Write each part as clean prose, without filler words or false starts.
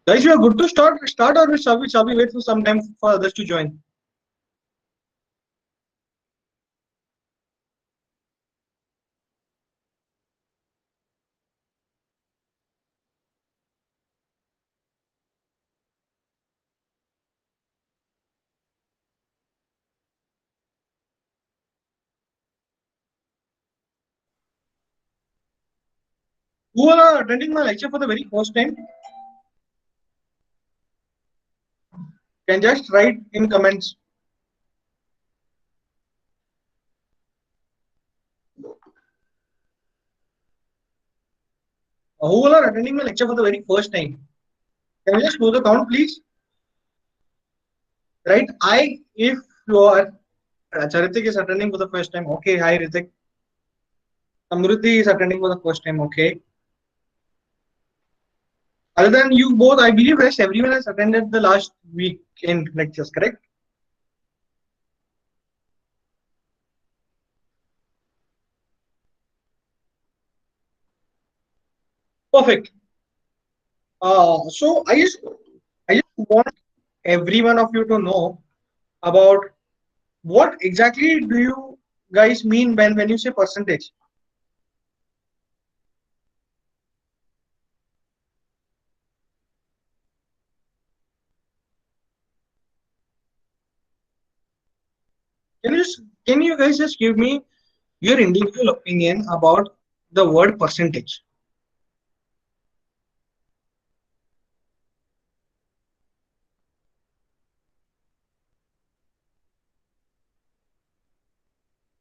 Guys, you are good to start, or shall we wait for some time for others to join? Who are attending my lecture for the very first time can just write in comments. Who are attending my lecture for the very first time? Can you just know the count, please? Right? If you are, Charitik is attending for the first time. Okay, hi Ritik. Samruddhi is attending for the first time. Okay. Other than you both, I believe rest everyone has attended the last week in lectures, correct? Perfect. So I just want every one of you to know about what exactly do you guys mean when you say percentage. Can you guys just give me your individual opinion about the word percentage?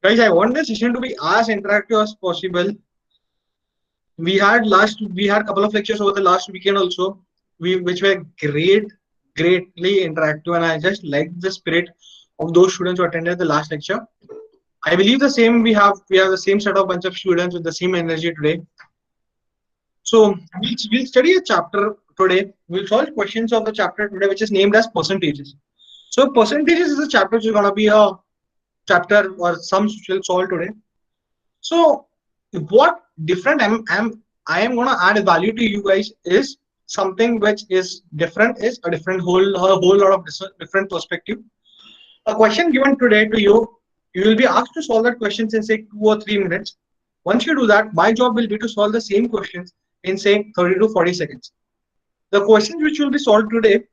Guys, I want the session to be as interactive as possible. We had a couple of lectures over the last weekend also, which were greatly interactive, and I just liked the spirit of those students who attended the last lecture. I believe the same we have the same set of bunch of students with the same energy today. So we'll study a chapter today. We'll solve questions of the chapter today, which is named as percentages. So percentages is a chapter which is gonna be a chapter or some will solve today. So what different I am gonna add value to you guys is something which is different, is a whole lot of different perspective. A question given today to you, you will be asked to solve that question in say 2 or 3 minutes. Once you do that, my job will be to solve the same questions in say 30 to 40 seconds. The questions which will be solved today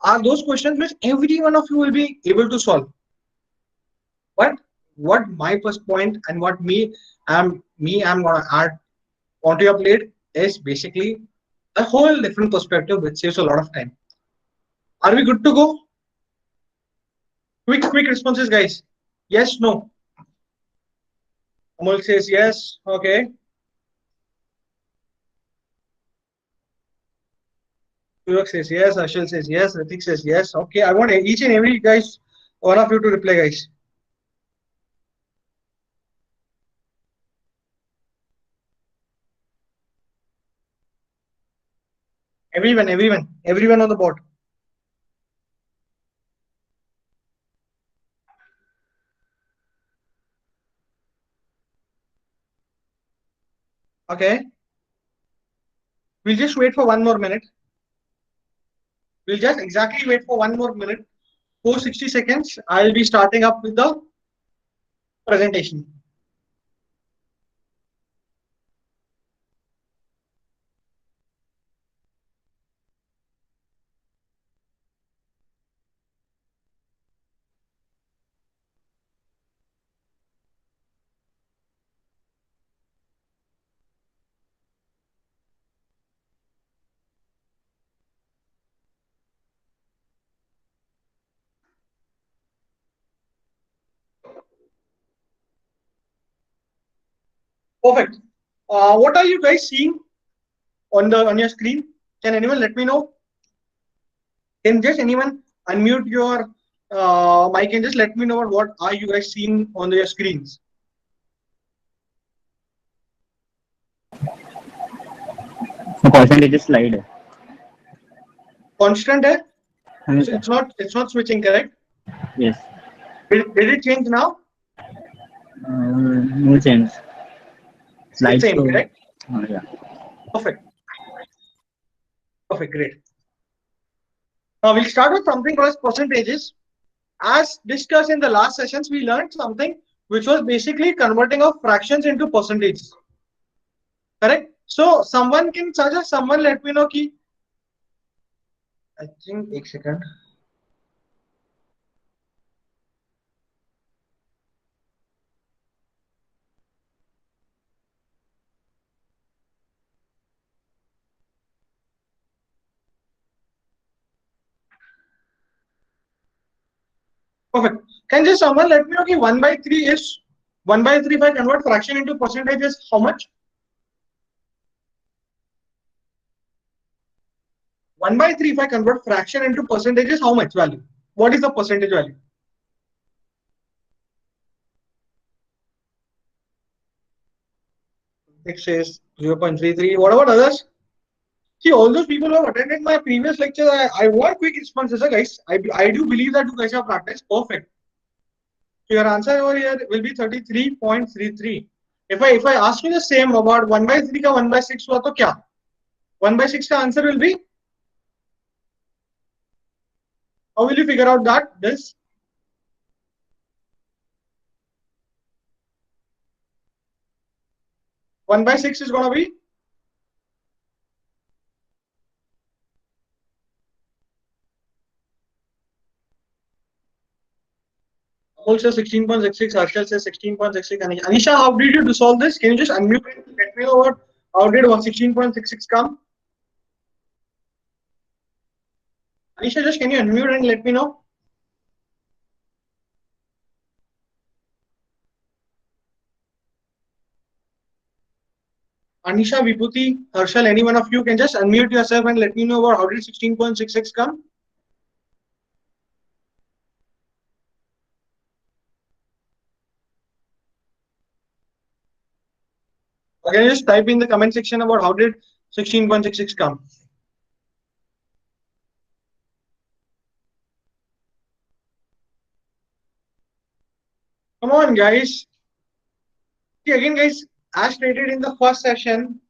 are those questions which every one of you will be able to solve. But what my first point and what I'm gonna add onto your plate is basically a whole different perspective which saves a lot of time. Are we good to go? Quick responses, guys. Yes, no. Amol says yes. Okay. Vivek says yes. Ashil says yes. Ritik says yes. Okay. I want each and every guys, one of you to reply, guys. Everyone on the board. Okay. We'll just wait for 1 more minute. We'll just exactly wait for 1 more minute. For 60 seconds, I'll be starting up with the presentation. Perfect. What are you guys seeing on your screen? Can anyone let me know? Can just anyone unmute your mic and just let me know what are you guys seeing on your screens? The percentage slide. Constant है? So Okay. it's not switching, correct? Yes. Did it change now? No change. It's Slides same, to. correct? Yeah. Perfect. Perfect, great. Now we'll start with something called as percentages. As discussed in the last sessions, we learned something which was basically converting of fractions into percentages. Correct? So someone can suggest, someone let me know ki, I think, एक second. Perfect. Can just someone let me know ki 1 by 3 is 1 by 3 if I convert fraction into percentage is how much? 1 by 3 if I convert fraction into percentage is how much value? What is the percentage value? It says 0.33. What about others? See, all those people who have attended my previous lecture, I want quick responses, guys. I do believe that you guys have practiced perfect. So your answer over here will be 33.33. If I ask you the same about 1 by 3 ka 1 by 6 हुआ तो क्या? 1 by 6 का answer will be, how will you figure out that? This 1 by 6 is going to be Amol says 16.66, Harshal says 16.66. Anisha, how did you solve this? Can you just unmute and let me know what, how did 16.66 come? Anisha, just can you unmute and let me know? Anisha, Vibhuti, Harshal, any one of you can just unmute yourself and let me know about how did 16.66 come? Or can you just type in the comment section about how did 16.66 come? Come on, guys. See, again, guys, as stated in the first session,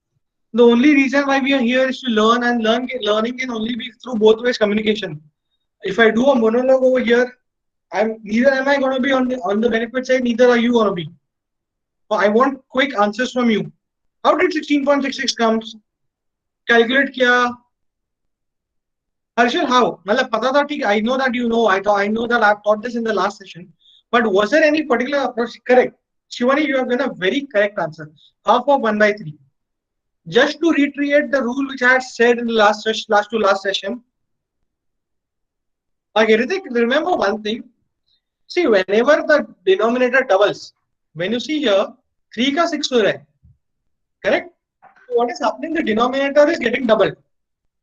the only reason why we are here is to learn, and learning can only be through both ways communication. If I do a monologue over here, neither am I going to be on the benefit side, neither are you going to be. So I want quick answers from you. How did 16.66 comes? Calculate किया? Harshal, how? मतलब पता था ठीक. I know that you know. I know that I've taught this in the last session. But was there any particular approach? Correct. Shivani, you have given a very correct answer. Half of 1 by 3. Just to reiterate the rule which I had said in the last to last session. Okay, Ritik, remember one thing. See, whenever the denominator doubles, when you see here, 3 ka 6 ho raha hai. Correct? So what is happening? The denominator is getting doubled.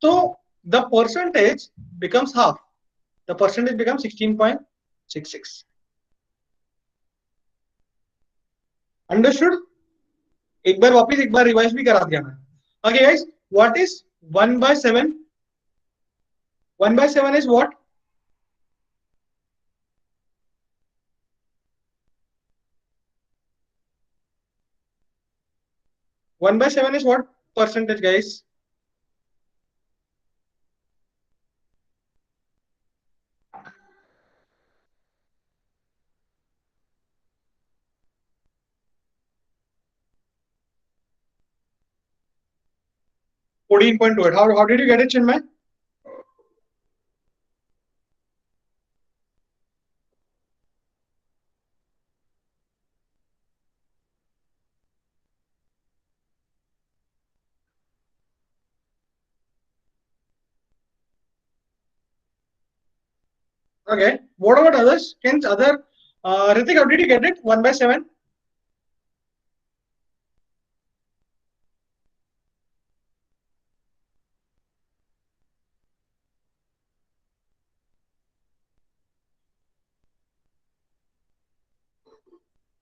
So the percentage becomes half. The percentage becomes 16.66. Understood? एक बार वापस एक बार revise भी करा दिया मैं. Okay, guys, what is 1 by 7? 1 by 7 is what? 1 by 7 is what percentage, guys? Fourteen point two. How did you get it, Chinmay? Okay. What about others? Ritik, how did you get it? 1 by 7?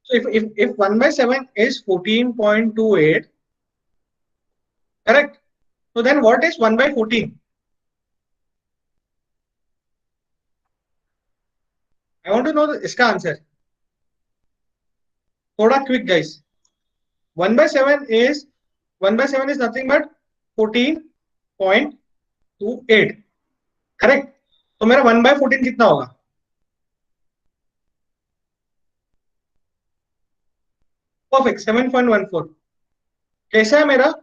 So if 1 by 7 is 14.28, correct? So then what is 1 by 14? I want to know इसका answer. थोड़ा quick guys. 1 by 7 is 1 by 7 is nothing but 14.28. Correct? तो मेरा 1 by 14 कितना होगा? Perfect. 7.14. कैसा है मेरा?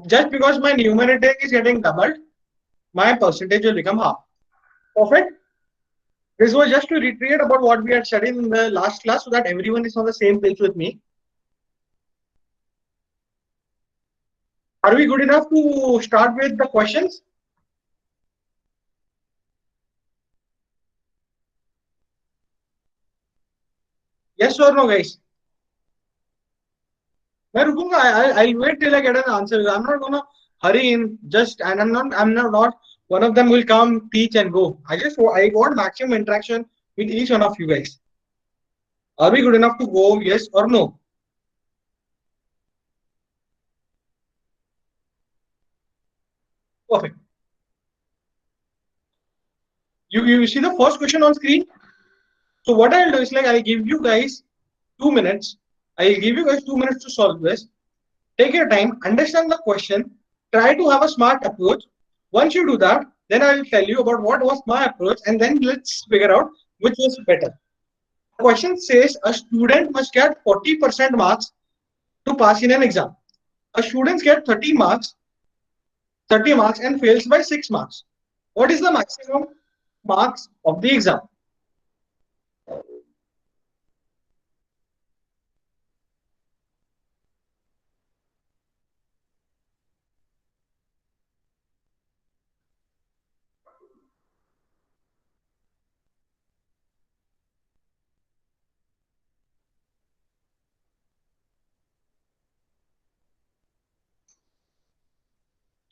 Just because my numerator is getting doubled, my percentage will become half. Perfect. This was just to reiterate about what we had studied in the last class so that everyone is on the same page with me. Are we good enough to start with the questions? Yes or no, guys? मैं रुकूंगा. I'll wait till I get an answer. I'm not gonna hurry in just, and I'm not one of them will come teach and go. I want maximum interaction with each one of you guys. Are we good enough to go? Yes or no? Perfect. You see the first question on screen. So what I'll do is like I'll give you guys 2 minutes. I'll give you guys 2 minutes to solve this. Take your time, understand the question, try to have a smart approach. Once you do that, then I will tell you about what was my approach, and then let's figure out which was better. The question says a student must get 40% marks to pass in an exam. A student gets 30 marks and fails by 6 marks. What is the maximum marks of the exam?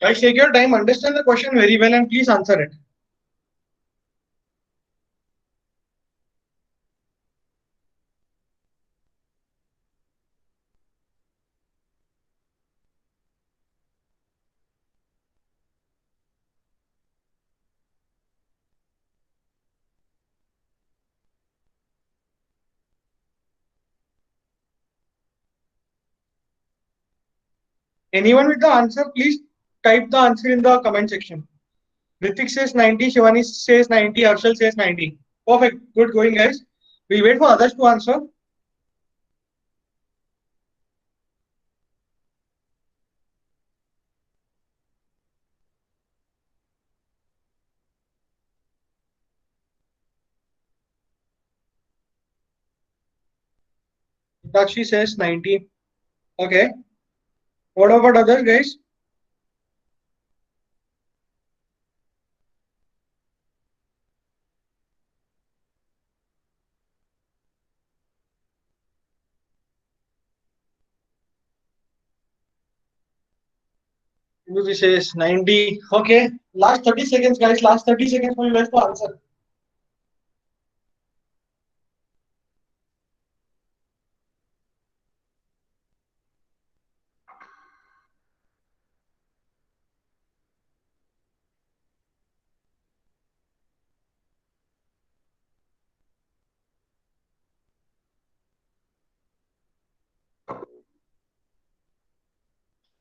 Guys, take your time, understand the question very well, and please answer it. Anyone with the answer, please type the answer in the comment section. Ritik says 90, Shivani says 90, Arshal says 90. Perfect. Good going, guys. We wait for others to answer. Dakshi says 90. Okay. What about others, guys? Lucy says 90. Okay. Last 30 seconds, guys. Last 30 seconds for you guys to answer.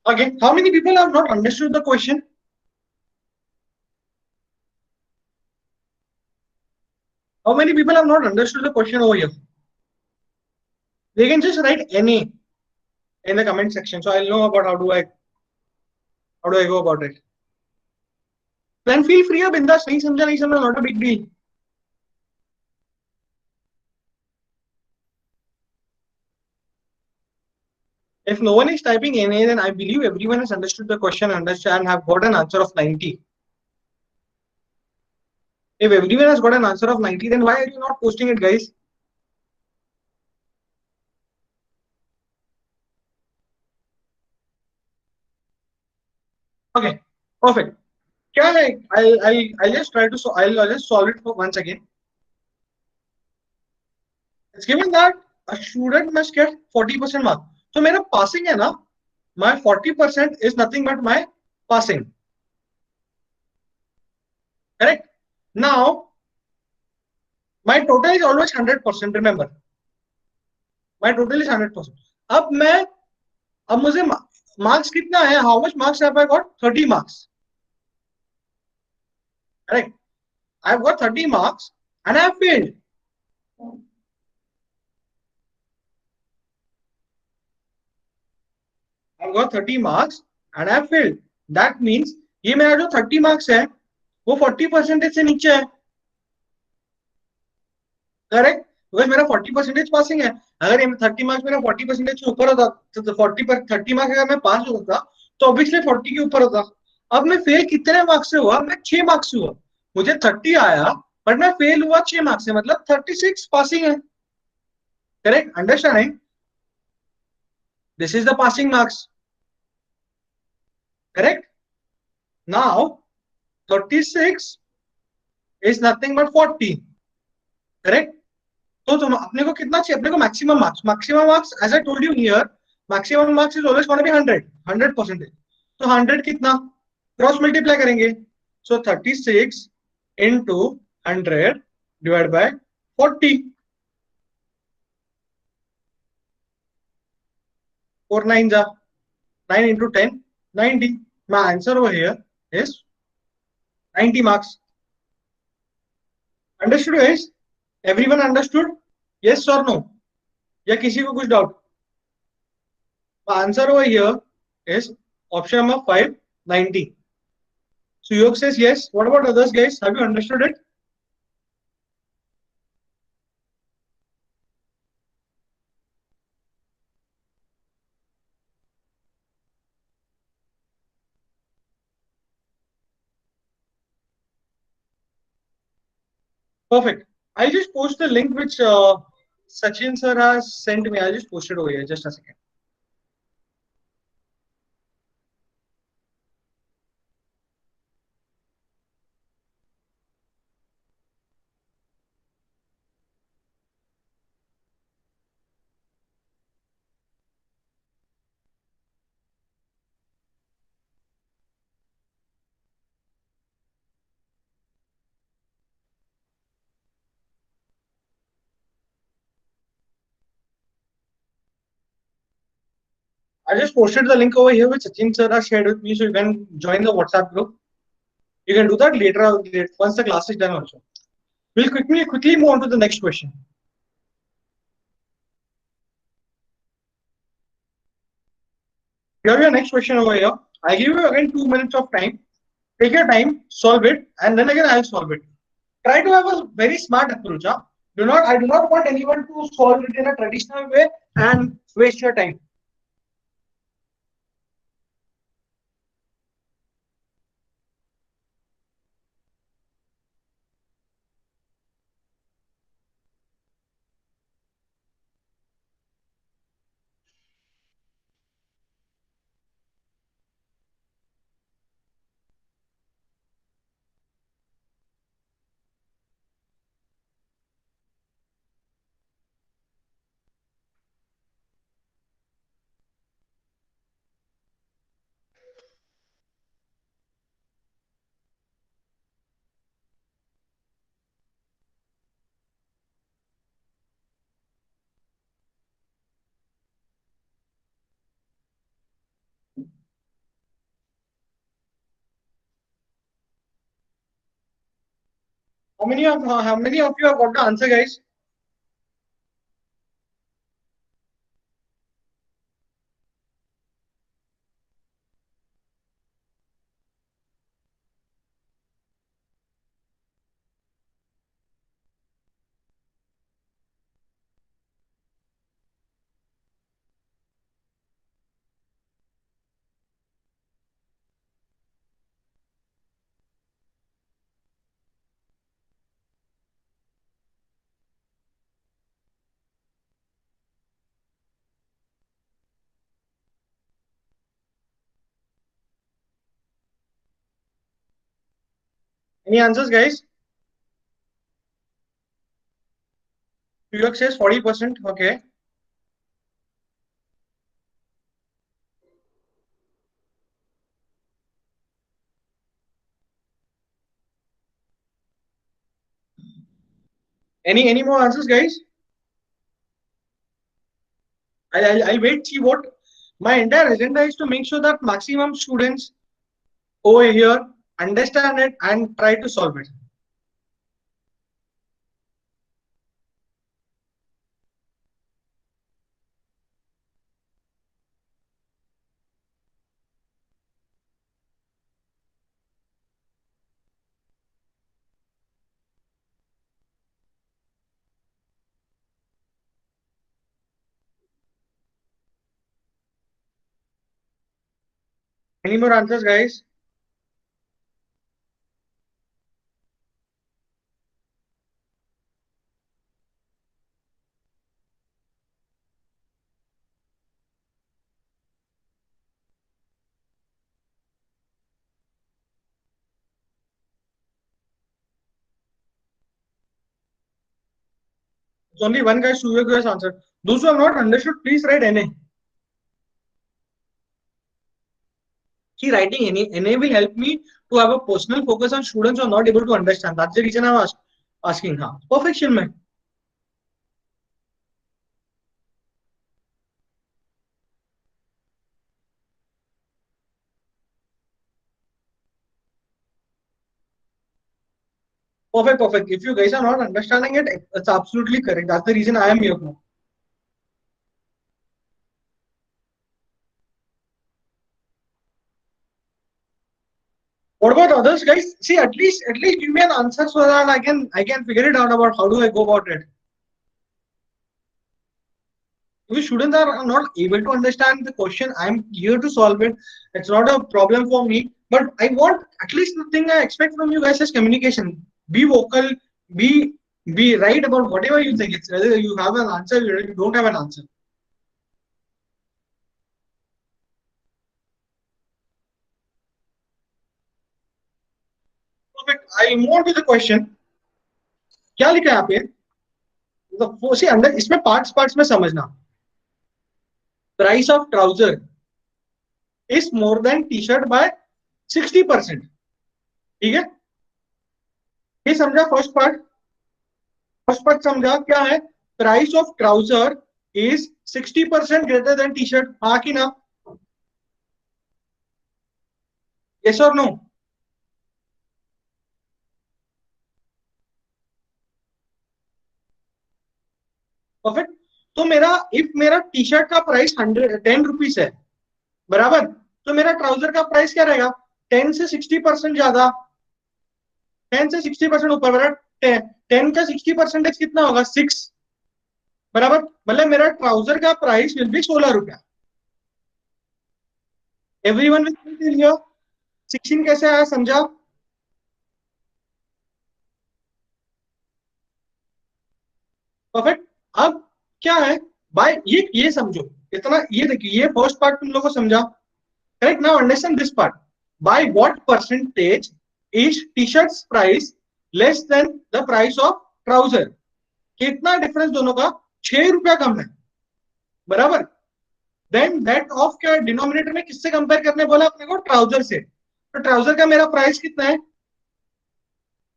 Okay. How many people have not understood the question? How many people have not understood the question over here? They can just write any in the comment section. So I'll know about how do I go about it. Then feel free, bindas, nahi samjha, not a big deal. If no one is typing NA, then I believe everyone has understood the question, and have got an answer of 90. If everyone has got an answer of 90, then why are you not posting it, guys? Okay, perfect. I'll just try to I'll just solve it for once again. It's given that a student must get 40% mark. तो मेरा passing है ना, my 40% is nothing but my passing. Correct? Now, my total is always 100%. Remember, my total is 100%. अब मुझे marks कितना है? How much marks have I got? 30 marks. Correct? I've got 30 marks and I have failed. I've got 30 marks and I have failed. That means ये मेरा जो 30 marks है वो 40% से नीचे है. करेक्ट? बिकॉज मेरा 40% पासिंग है. अगर 30 मार्क्स मेरा 40% से ऊपर होता तो 30 मार्क्स अगर मैं पास होता तो ऑब्वियसली 40 के ऊपर होता. अब मैं फेल कितने मार्क्स से हुआ? मैं 6 मार्क्स से हुआ. मुझे 30 आया बट मैं फेल हुआ 6 मार्क्स से, मतलब 36 पासिंग है. Correct? Understanding? This is the passing marks. Correct? Now 36 is nothing but 40. Correct? तो तुम अपने को कितना चाहिए? अपने को maximum marks. Maximum marks as I told you here, maximum marks is always gonna be 100%. तो 100 कितना? क्रॉस मल्टीप्लाई करेंगे. सो 36 into 100 divided by 40. 4 9 जा 9 into 10 90. My answer over here is 90 marks. Understood guys? Everyone understood? Yes or no? या किसी को कुछ doubt? My answer over here is option number 5, 90. So Yog says yes. What about others, guys? Have you understood it? Perfect. I just post the link which Sachin sir has sent me. I just posted over here. Just a second. I just posted the link over here which Sachin sir has shared with me, so you can join the WhatsApp group. You can do that later once the class is done also. We'll quickly move on to the next question. You have your next question over here. I give you again 2 minutes of time. Take your time, solve it, and then again I'll solve it. Try to have a very smart approach. Huh? I do not want anyone to solve it in a traditional way and waste your time. How many of you have got the answer, guys? Any answers, guys? Yuk says 40%. Okay. Any more answers, guys? I'll wait. See what my entire agenda is to make sure that maximum students over here understand it and try to solve it. Any more answers, guys? It's only one guy, Surya, who has answered. Those who have not understood, please write NA. See, writing NA will help me to have a personal focus on students who are not able to understand. That's the reason I'm asking. Haan. Perfection, man. Perfect. If you guys are not understanding it, it's absolutely correct. That's the reason I am here for. What about others, guys? See, at least give me an answer so that I can figure it out about how do I go about it. If students are not able to understand the question, I'm here to solve it. It's not a problem for me. But I want at least the thing I expect from you guys is communication. Be vocal, be be right about whatever you think. It's whether you have an answer or you don't have an answer. Perfect. I'll move on to the question. क्या लिखा है यहाँ पे? See, अंदर इसमें parts में समझना. Price of trouser is more than t-shirt by 60%. ठीक है? ये समझा फर्स्ट पार्ट समझा क्या है? Price of trouser is 60% greater than T shirt. हाँ कि ना? यस और नो? परफेक्ट. तो मेरा टी शर्ट का प्राइस 10 रुपीज है, बराबर, तो मेरा ट्राउजर का प्राइस क्या रहेगा? 10 से 60% ज्यादा, 10 से 60% ऊपर, बराबर. 10 का 60% कितना होगा? 6, बराबर. मतलब मेरा ट्राउजर का प्राइस विल बी 16 रुपया. एवरीवन विल 16 कैसे आया, समझा? परफेक्ट. अब क्या है बाय, ये समझो इतना, ये देखिए, ये फर्स्ट पार्ट तुम लोगों को समझा, correct. Now understand this part. By what percentage is T shirts price less than the price of trouser? कितना डिफरेंस दोनों का? 6 रुपया कम है, बराबर. देन दैट ऑफ क्या डिनोमिनेटर में किससे कंपेयर करने बोला अपने को? ट्राउजर से. तो ट्राउजर का मेरा प्राइस कितना है?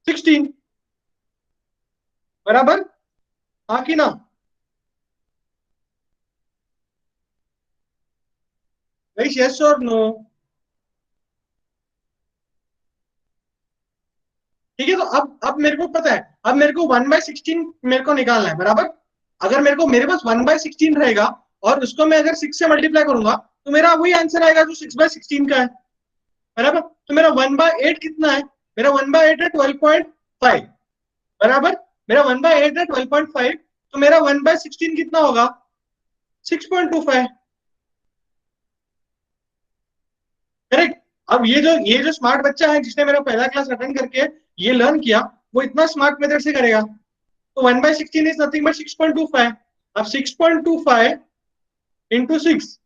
16, बराबर. हाँ कि ना? Guys, yes or no? ठीक है. तो अब मेरे को पता है, अब मेरे को 1/16 मेरे को निकालना है, बराबर. अगर मेरे पास 1/16 रहेगा और उसको मैं अगर 6 से मल्टीप्लाई करूंगा तो मेरा वही आंसर आएगा जो 6/16 का है, बराबर. तो मेरा 1/8 कितना है? मेरा 1/8 है 12.5, बराबर. मेरा 1/8 है 12.5, तो मेरा 1/16 कितना होगा? 6.25, करेक्ट. अब ये जो स्मार्ट बच्चा है जिसने मेरा पहला क्लास अटेंड करके ये लर्न किया, वो इतना स्मार्ट मेथड से करेगा. तो 1/16 इज नथिंग बट 6.25. अब 6.25 इंटू 6,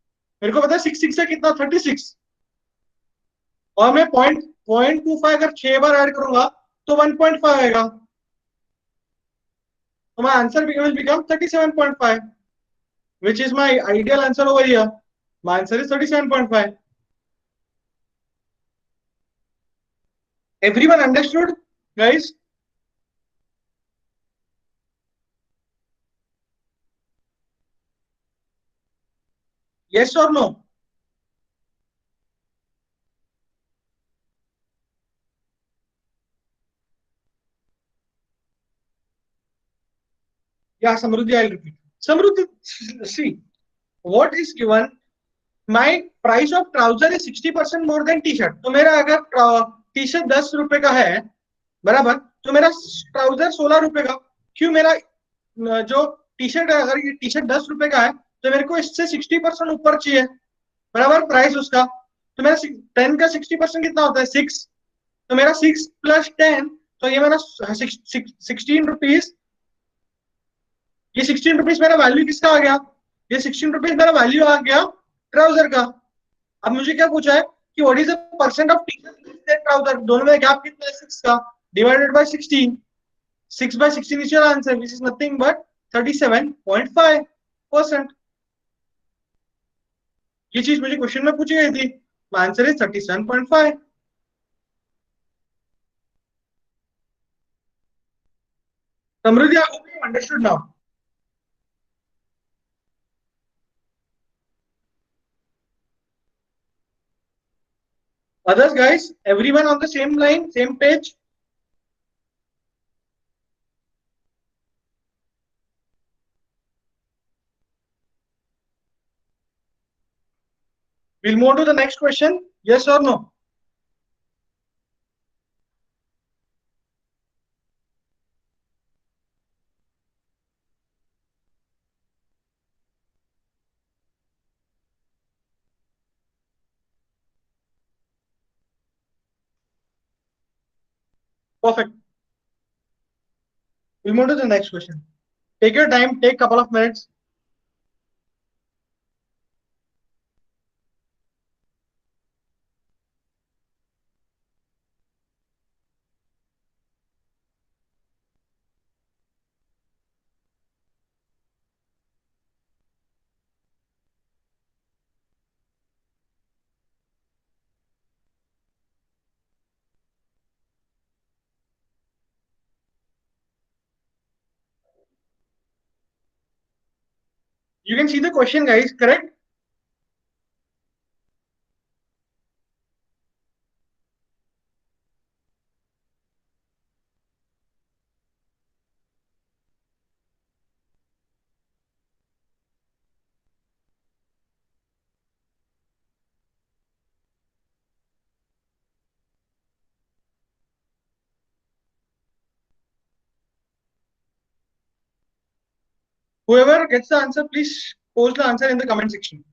मेरे को पता है 6 से कितना? 36. और मैं 0.25 अगर 6 बार ऐड करूंगा तो 1.5 आएगा. तो my answer will become 37.5, which is my ideal answer over here. My answer is 37.5. Everyone understood, guys? Yes or no? Yeah, Samruddhi, I'll repeat. Samruddhi, see, what is given? My price of trouser is 60% more than t-shirt. तो मेरा अगर T-shirt 10 रुपए का है, बराबर, तो मेरा trouser 16 रुपए का. क्यों? मेरा जो टी-शर्ट है, अगर ये टी-शर्ट 10 रुपए का है, तो मेरे को इससे 60% ऊपर चाहिए, बराबर, प्राइस उसका. तो मेरा 10 का 60% कितना होता है? 6. तो मेरा 6 + 10, तो ये मेरा 16 रुपीज. ये 16 रुपीज मेरा वैल्यू किसका आ गया? ये 16 रुपीज मेरा वैल्यू आ गया ट्राउजर का. अब मुझे क्या पूछा है कि what is the percent of T shirt trouser, दोनों में गैप कितना है? 6 का, divided by 16. 6/16 is your answer, which is nothing but 37.5%. ये चीज मुझे क्वेश्चन में पूछी गई थी. Answer is 37.5. Samriddhi, I hope you understood now. Others guys, everyone on the same line, same page? We'll move to the next question. Yes or no? Perfect. We'll move to the next question. Take your time, take a couple of minutes. You can see the question, guys, correct? Whoever gets the answer, please post the answer in the comment section.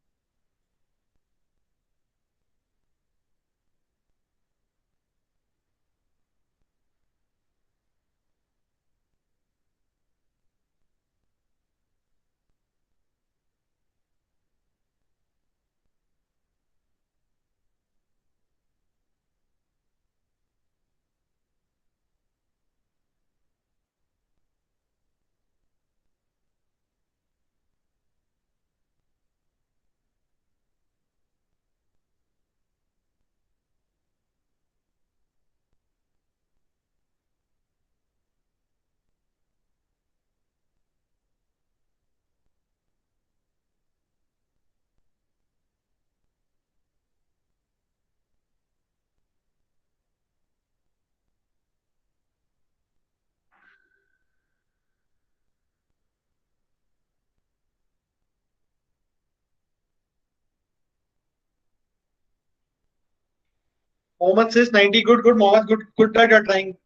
Mohammed says 90. Good, good, Mohammed. Good, good that you're trying.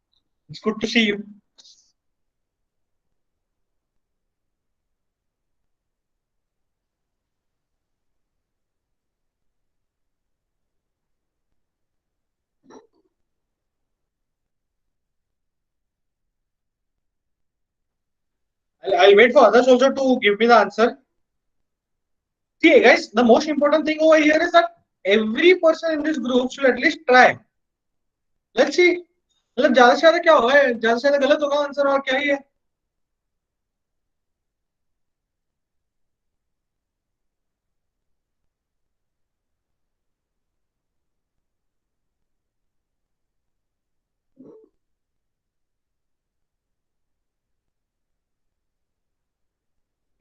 It's good to see you. I'll wait for others also to give me the answer. See, guys, the most important thing over here is that every person in this group should at least try. Let's see. मतलब ज्यादा से ज्यादा क्या होगा, ज्यादा से ज्यादा गलत होगा आंसर, और क्या ही है.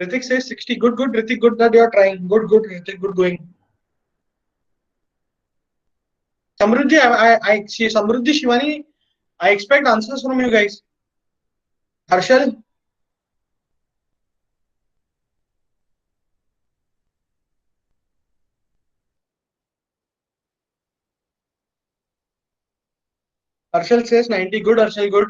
Ritik says 60. Good, good, Ritik. Good that you are trying. Good, good, Ritik. Good going. Samruddhi, Samruddhi, Shivani, I expect answers from you guys. Harshal, Harshal says 90. Good, Harshal. Good.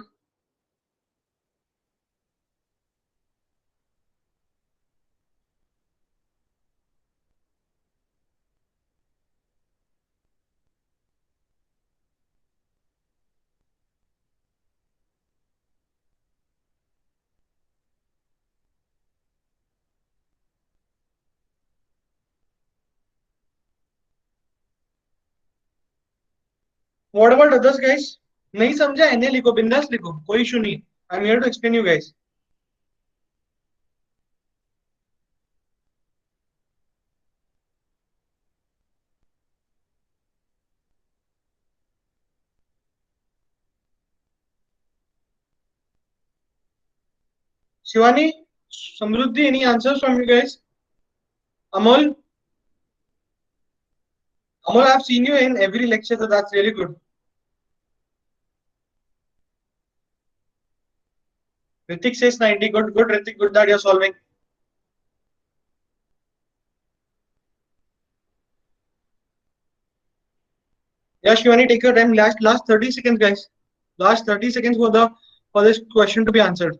What about others, guys? नहीं समझा NA लिखो, बिंदास लिखो, कोई issue नहीं. I am here to explain you guys. Shivani, Samruddhi, any answers from you guys? Amol, Amol, I've seen you in every lecture, so that's really good. Ritik says 90. Good, good, Ritik. Good that you're solving. Yeah, Shivani, take your time. Last 30 seconds, guys. Last 30 seconds for this question to be answered.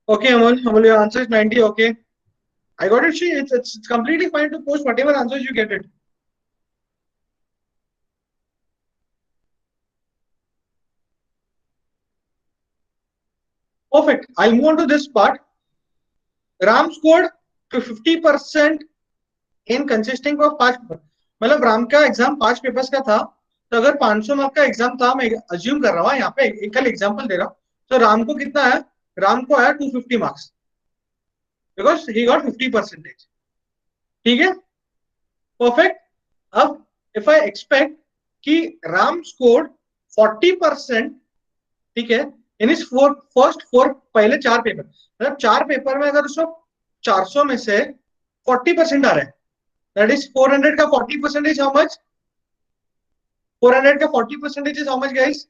Okay, Amol, your answer is 90. Okay, I got it. See, it's completely fine to post whatever answers you get it. Perfect. I'll move on to this part. Ram scored to 50% in consisting of 5 paper. मतलब राम का exam 5 papers का था, तो अगर 500 mark का exam था, मैं assume कर रहा हूँ यहाँ पे एक कल एग्जाम्पल दे रहा हूँ, तो राम को कितना है? राम को आया 250 मार्क्स बिकॉज ही गॉट 50%. ठीक है, परफेक्ट. अब इफ आई एक्सपेक्ट कि राम स्कोर्ड 40%, ठीक है, इन इज फर्स्ट 4 पहले 4 पेपर, मतलब 4 पेपर में अगर उसको 400 में से 40% आ रहा है, दैट इज 400 का 40% हाउ मच? 400 का 40% इज हाउ मच गाइस?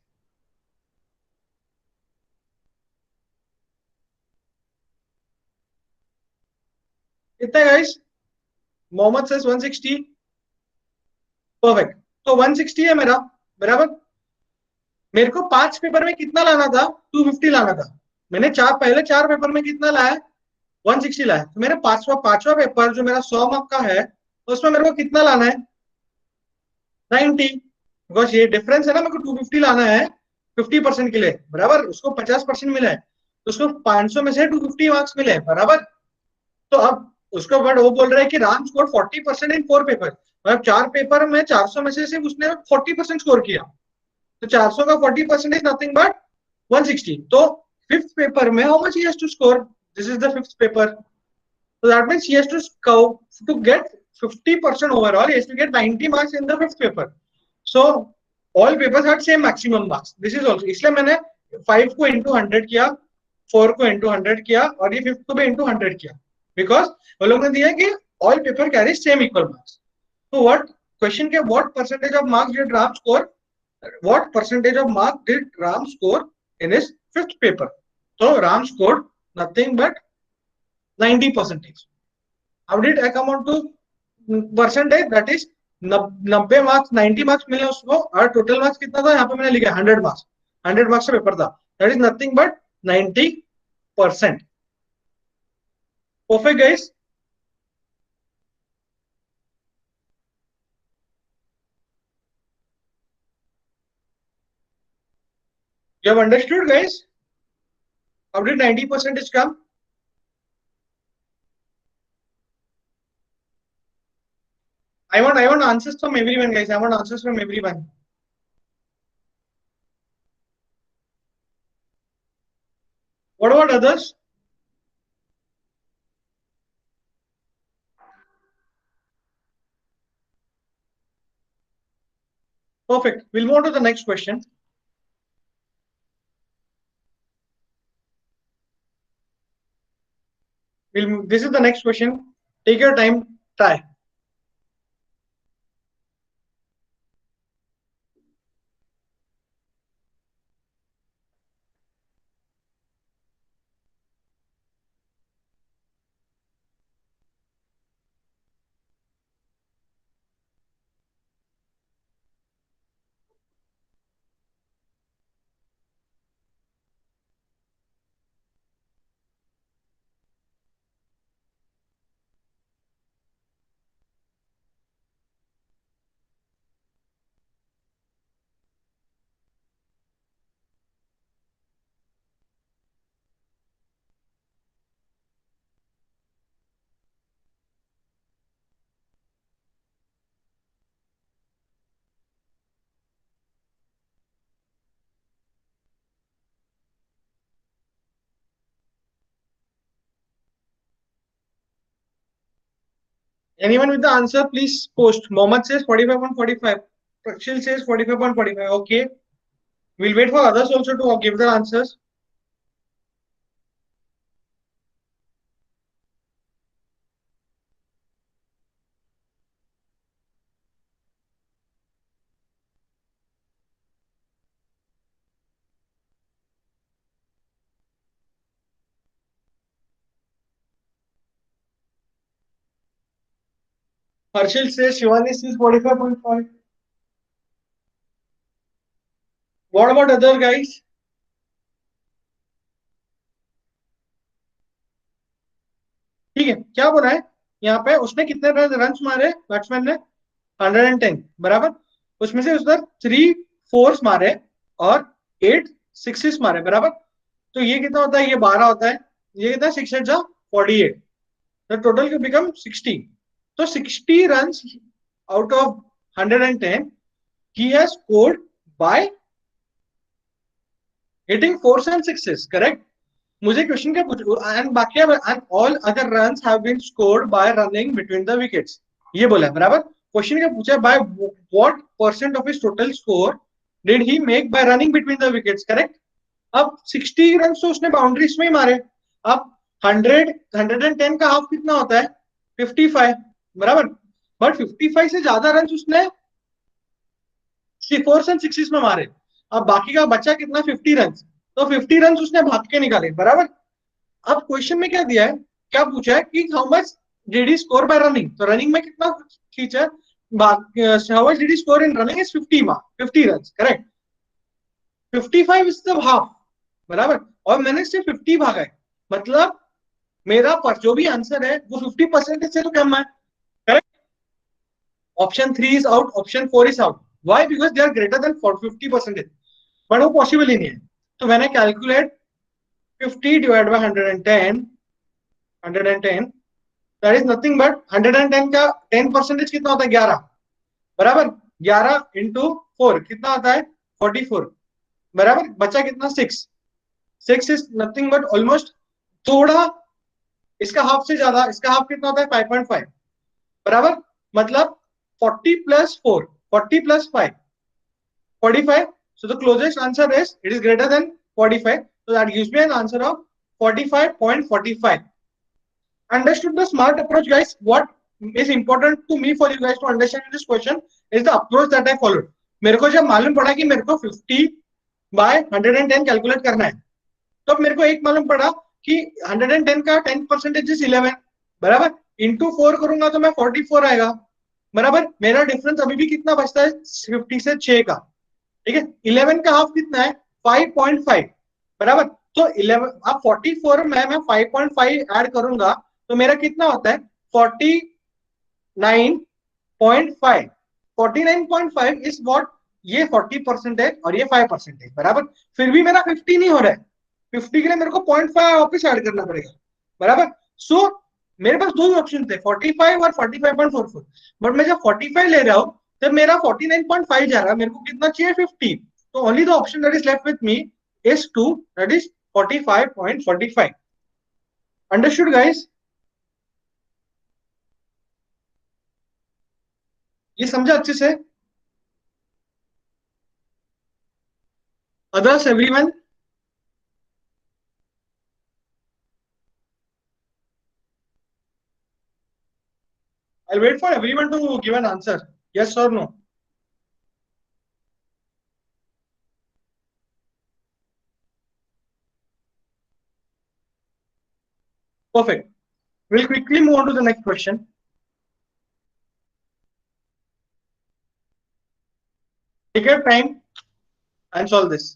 कितना गाइस? मोहम्मद सेज 160. परफेक्ट. तो 160 है मेरा, बराबर. मेरे को 5 पेपर में कितना लाना था? 250 लाना था. मैंने पहले 4 पेपर में कितना लाया? 160 लाया. तो मेरा पांचवा पेपर जो मेरा 100 मार्क का है, उसमें मेरे को कितना लाना है? 90. बिकॉज ये डिफरेंस है ना, मेरे को 250 लाना है 50% के लिए, बराबर. उसको 50% मिला है, तो उसको 500 में से 250 मार्क्स मिले, बराबर. तो अब उसको बट वो बोल रहा है कि राम स्कोर 40% इन 4 पेपर, मतलब 4 पेपर में 400 में से सिर्फ उसने 40% स्कोर किया. तो 400 का 40% इज नथिंग बट 160. तो फिफ्थ पेपर में how much he has to score? This is the fifth paper. So that means he has to get 50% overall. He has to get 90 marks in the fifth paper. So all papers had same maximum marks. This is also इसलिए मैंने 5 को into 100 किया, 4 को into 100 किया, और ये 5th को भी into 100 किया, because वो लोग ने दिया कि all paper carry same equal marks. So what question के what percentage of marks did Ram score? What percentage of mark did Ram score in his fifth paper? So Ram scored nothing but 90%. How did I come on to percentage? That is 90 marks, 90 marks मिले उसको, और total marks कितना था? यहाँ पे मैंने लिखा 100 marks. 100 marks का पेपर था. That is nothing but 90%. Perfect guys. You have understood, guys? How did 90% come? I want answers from everyone, guys. I want answers from everyone. What about others? Perfect. We'll move on to the next question. This is the next question. Take your time. Try. Anyone with the answer, please post. Mohammed says 45.45. Prakshil says 45.45. Okay. We'll wait for others also to give their answers. Harshil says Shivani says 45.5. What about other guys? ठीक है, क्या बोला है यहाँ पे? उसने कितने run मारे बैट्समैन ने? 110 बराबर. उसमें से उसने 3 फोर्स मारे और 8 सिक्सेस मारे बराबर. तो ये कितना होता है? ये 12 होता है. ये कितना? 6 8 जा 48. The total can become 60. तो 60 runs out of 110 he has scored by hitting fours and sixes. Correct. मुझे क्वेश्चन क्या पूछ, एंड बाकी and all other runs have been scored by running between the wickets. ये बोला बराबर. क्वेश्चन क्या पूछा? By what percent of his total score did he make by running between the wickets. Correct. अब 60 run तो उसने boundaries में ही मारे. अब 110 का हाफ कितना होता है? 55 बराबर. बट 55 से ज्यादा रन उसने फोर्स एंड सिक्सेस में मारे. अब बाकी का बचा कितना? 50 रन. तो 50 रन उसने भाग के निकाले बराबर. अब क्वेश्चन में क्या दिया है? क्या पूछा है कि how much did he score bye running. तो रनिंग में कितना खींचा? How much did he score in running is 50 run. Correct. 55 is the half बराबर. और मैंने सिर्फ 50 भागा है. मतलब मेरा पर जो भी आंसर है वो 50% से तो कम है. Correct. Option 3 is out, option 4 is out. Why? Because they are greater than 50%. But वो पॉसिबल ही नहीं है. तो मैंने calculate 50 divided by 110 that is nothing but 110 का 10% कितना होता है? 11 बराबर. 11 into 4 कितना आता है? 44 बराबर. बचा कितना? 6 is nothing but almost थोड़ा इसका हाफ से ज्यादा. इसका हाफ कितना होता है? 5.5 बराबर. मतलब 40 plus 4, 40 plus 5, 45. So the closest answer is it is greater than 45. So that gives me an answer of 45.45. Understood the smart approach, guys? What is important to me for you guys to understand this question is the approach that I followed. मेरे को जब मालूम पड़ा कि मेरे को 50 by 110 calculate करना है, तो मेरे को एक मालूम पड़ा कि 110 का 10% इज 11 बराबर. इंटू 4 करूंगा तो मैं 44 आएगा बराबर. मेरा डिफरेंस अभी भी कितना बचता है? 50 से 6 का. ठीक है. 11 का हाफ कितना है? 5.5 बराबर. तो 11 अब 44 में मैं 5.5 ऐड करूंगा तो मेरा कितना होता है? 49.5. 49.5 इज व्हाट. ये 40% है और ये 5% है बराबर. फिर भी मेरा 50 नहीं हो रहा है. 50 के लिए मेरे को 0.5 वापस ऐड करना पड़ेगा बराबर. सो मेरे पास दो ऑप्शन थे, 45 और 45.44. बट मैं जब 45 ले रहा हूं तब मेरा 49.5 जा रहा है. मेरे को कितना चाहिए? 50. तो only the option that is left with me is 2, that is 45.45. Understood guys? ये समझा अच्छे से? Others, everyone? I'll wait for everyone to give an answer. Yes or no? Perfect. We'll quickly move on to the next question. Take your time and solve this.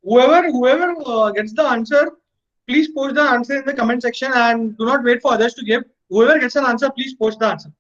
Whoever gets the answer, please post the answer in the comment section and do not wait for others to give. Whoever gets an answer, please post the answer.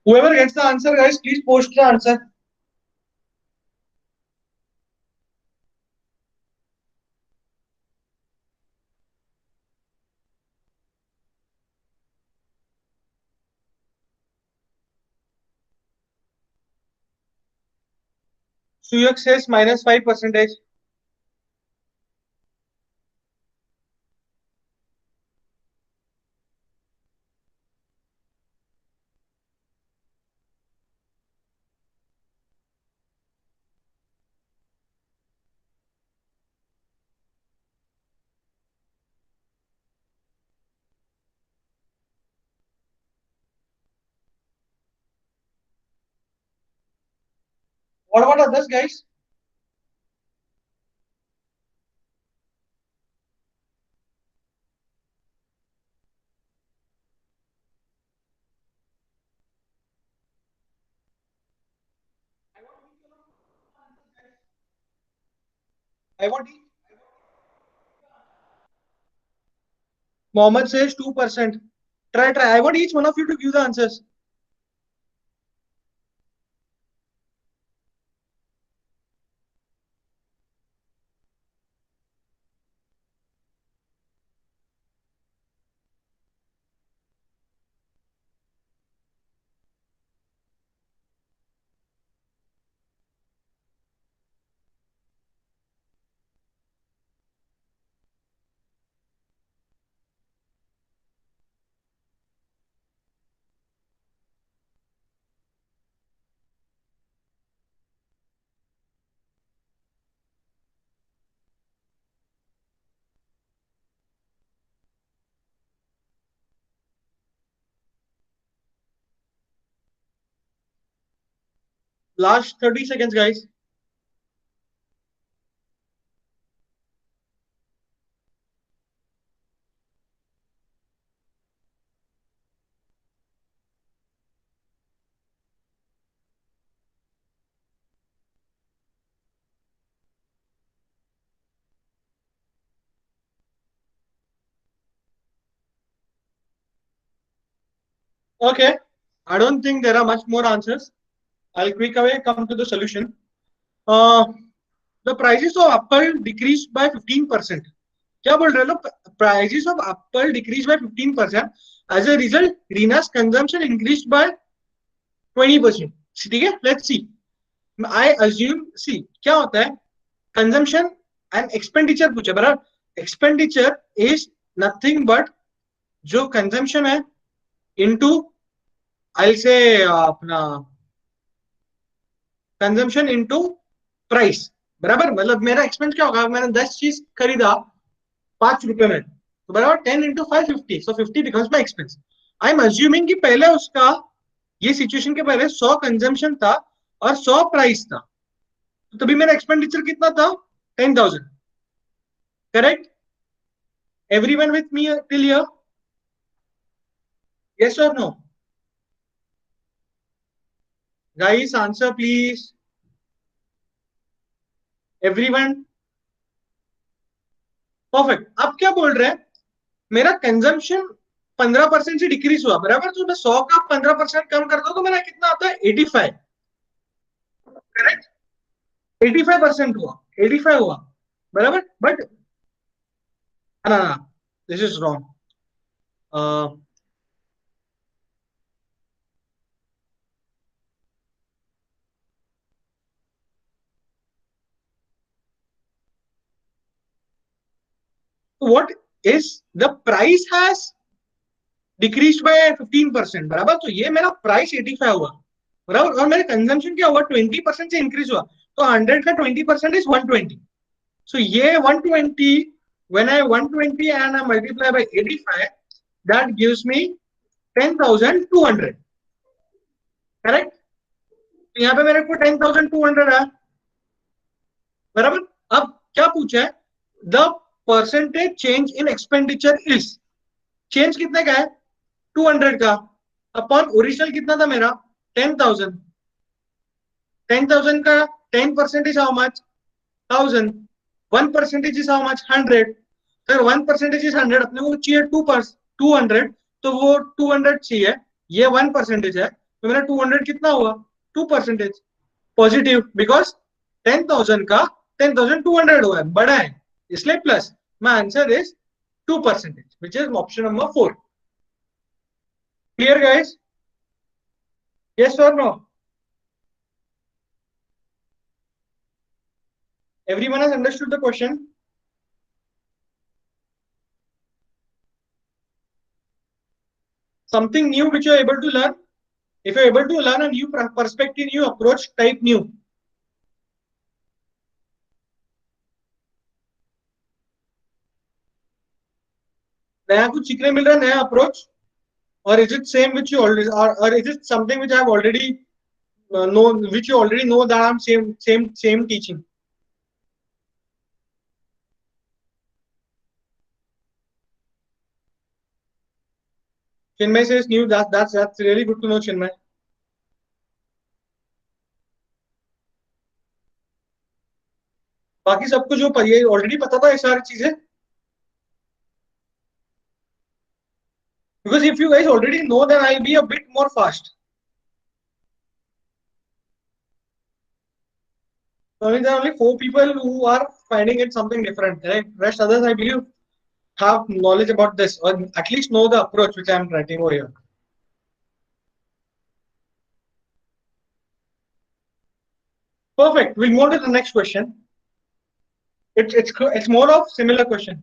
Whoever gets the answer, guys, please post the answer. Suyak says -5%. What about others, guys? I want Mohammed says 2%. Try. I want each one of you to give the answers. Last 30 seconds, guys. Okay. I don't think there are much more answers. I'll quick away come to the solution. The prices of Apple decreased by 15%. क्या बोल रहे लोग? Prices of Apple decreased by 15%. As a result, Rena's consumption increased by 20%. ठीक है? Let's see. I assume, see, क्या होता है? Consumption and expenditure पूछा बराबर. Expenditure is nothing but जो consumption है into I'll say अपना consumption into price. बराबर मतलब मेरा एक्सपेंस क्या होगा? मैंने 10 चीज खरीदा 5 रुपए में, तो बराबर 10 into 5 50, so 50 becomes my expense. I am assuming कि पहले उसका ये सिचुएशन के पहले 100 कंजम्पशन था और 100 प्राइस था, तो तभी मेरा एक्सपेंडिचर कितना था? 10,000. Correct? Everyone with me till here? Yes और no? Guys answer please. Everyone? Perfect. अब क्या बोल रहे हैं? मेरा कंजम्पशन 15% से डिक्रीज हुआ, बराबर. तो मैं 100 का 15% कम करता हूं तो मेरा कितना आता है? 85. करेक्ट? 85% हुआ, 85 हुआ, बराबर. बट ना, this is wrong. what is the price has decreased by 15%, बराबर. तो ये मेरा प्राइस 85 हुआ, बराबर. और मेरे कंजम्पशन क्या हुआ? 20% से इंक्रीज हुआ. तो 100 का 20% इज 120. सो ये 120, when I 120 and I multiply by 85, that gives me 10,200. Correct? तो यहाँ पे मेरे को 10,200 है, बराबर. अब क्या पूछा है? The percentage change in expenditure is. Change कितने का है? 200 का. अपॉन ओरिजिनल कितना था मेरा? 10,000. 10,000 का 10% is how much? 1,000. 1% is how much? 100. अगर 1% इज 100, अपने को चाहिए 200, तो वो 200 चाहिए. ये 1% है, तो मेरा 200 कितना हुआ? 2% पॉजिटिव, बिकॉज 10,000 का 10,200 हुआ है, बड़ा है, इसलिए plus. My answer is 2%, which is option number 4. Clear guys? Yes और no? Everyone has understood the question? Something new which you are able to learn? If you are able to learn a new perspective, new approach, type new. नया कुछ सीखने मिल रहा है, नया approach? और is it same which you already, or is it something which I have already know, which you already know that I'm same teaching? Chinmay says new. That's really good to know, Chinmay. बाकी सबको जो ये already पता था ये सारी चीजें. Because if you guys already know, then I'll be a bit more fast. So I mean, there are only 4 people who are finding it something different, right? Rest others, I believe, have knowledge about this, or at least know the approach which I am writing over here. Perfect. We'll move to the next question. It's more of similar question.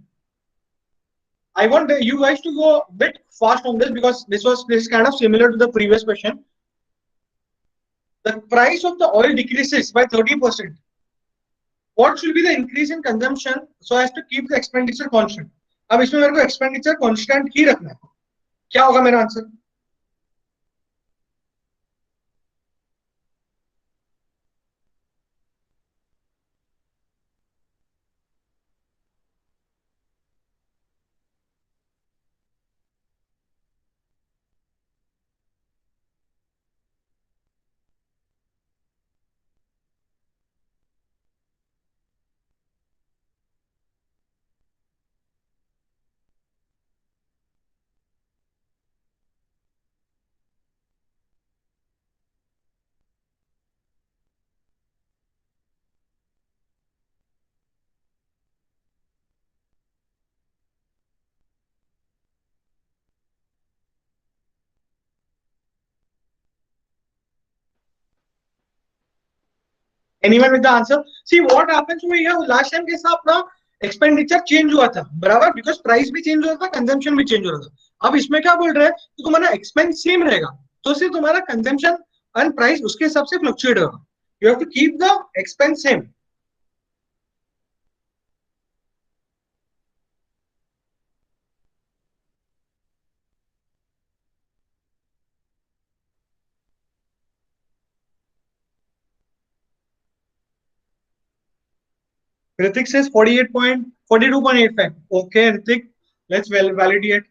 I want you guys to go a bit fast on this because this is kind of similar to the previous question. The price of the oil decreases by 30%. What should be the increase in consumption so as to keep the expenditure constant? अब इसमें मेरे को expenditure constant ही रखना है. क्या होगा मेरा answer? Anyone with the answer? See what happens over here. Last time कैसा अपना एक्सपेंडिचर चेंज हुआ था, बराबर. बिकॉज प्राइस भी चेंज हुआ था, कंजम्पशन भी चेंज हो रहा था. अब इसमें क्या बोल रहे हैं? तो तुम्हारा एक्सपेंस सेम रहेगा, तो सिर्फ तुम्हारा कंजम्पशन एंड प्राइस उसके हिसाब से फ्लक्चुएट होगा. You have to keep the expense same. Ritik says 42.85. Okay, Ritik, let's validate.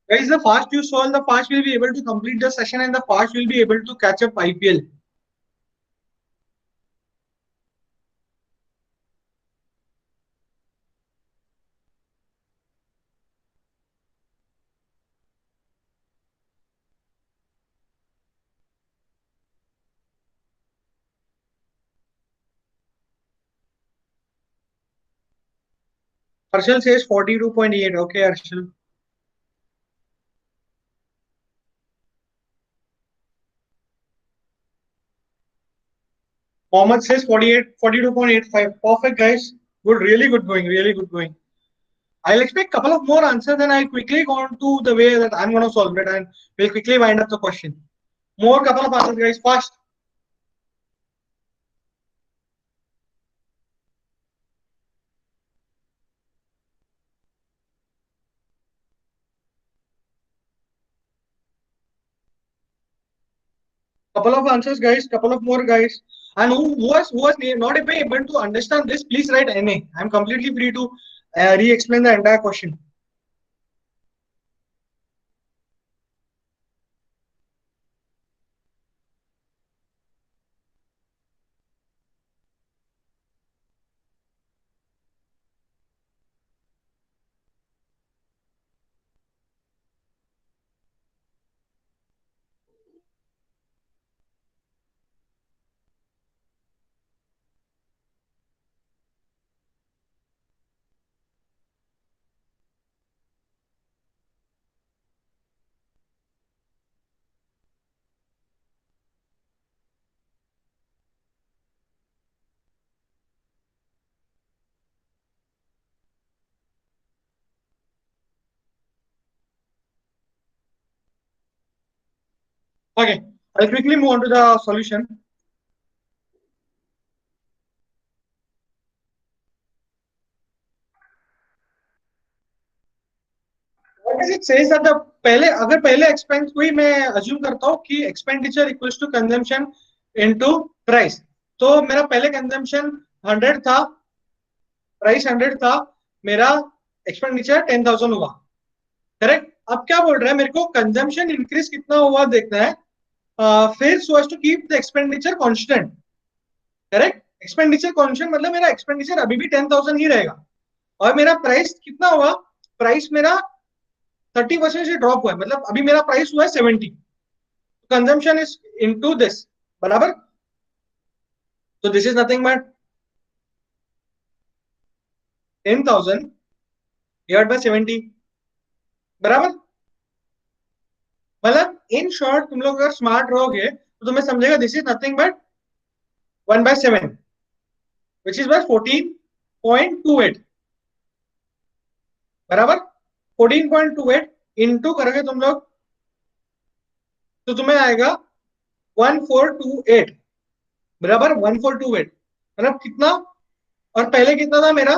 Guys, the fast you solve, the fast will be able to complete the session and the fast will be able to catch up IPL. Arshal says 42.8. Okay, Arshal. Mohammed says 42.85. Perfect, guys. Good, really good going, really good going. I'll expect a couple of more answers, then I'll quickly go on to the way that I'm going to solve it and we'll quickly wind up the question. More couple of answers, guys, fast. Couple of answers, guys. Couple of more, guys. And who was not able to understand this, please write NA. I'm completely free to re-explain the entire question. Okay, I'll quickly move on to the solution. What does it says that the पहले expense को ही मैं assume करता हूँ कि expenditure equals to consumption into price. तो मेरा पहले consumption 100 था, price 100 था, मेरा expenditure 10,000 हुआ. करेक्ट. अब क्या बोल रहा है, मेरे को कंजम्पशन इंक्रीज कितना हुआ देखना है, फिर so as to keep the expenditure constant. Correct. Expenditure constant मतलब मेरा एक्सपेंडिचर अभी भी 10,000 ही रहेगा और मेरा प्राइस कितना हुआ, प्राइस मेरा 30% से ड्रॉप हुआ है, मतलब अभी मेरा प्राइस हुआ है 70. कंजम्पशन इज इनटू दिस, बराबर. तो this is nothing but 10,000 divide by 70, बराबर. मतलब इन शॉर्ट तुम लोग अगर स्मार्ट रहोगे तो तुम्हें समझेगा this is nothing but 1/7, which is by 14.28, बराबर. 14.28 इंटू करोगे तुम लोग तो तुम्हें आएगा 1428, बराबर. 1428 मतलब कितना, और पहले कितना था मेरा,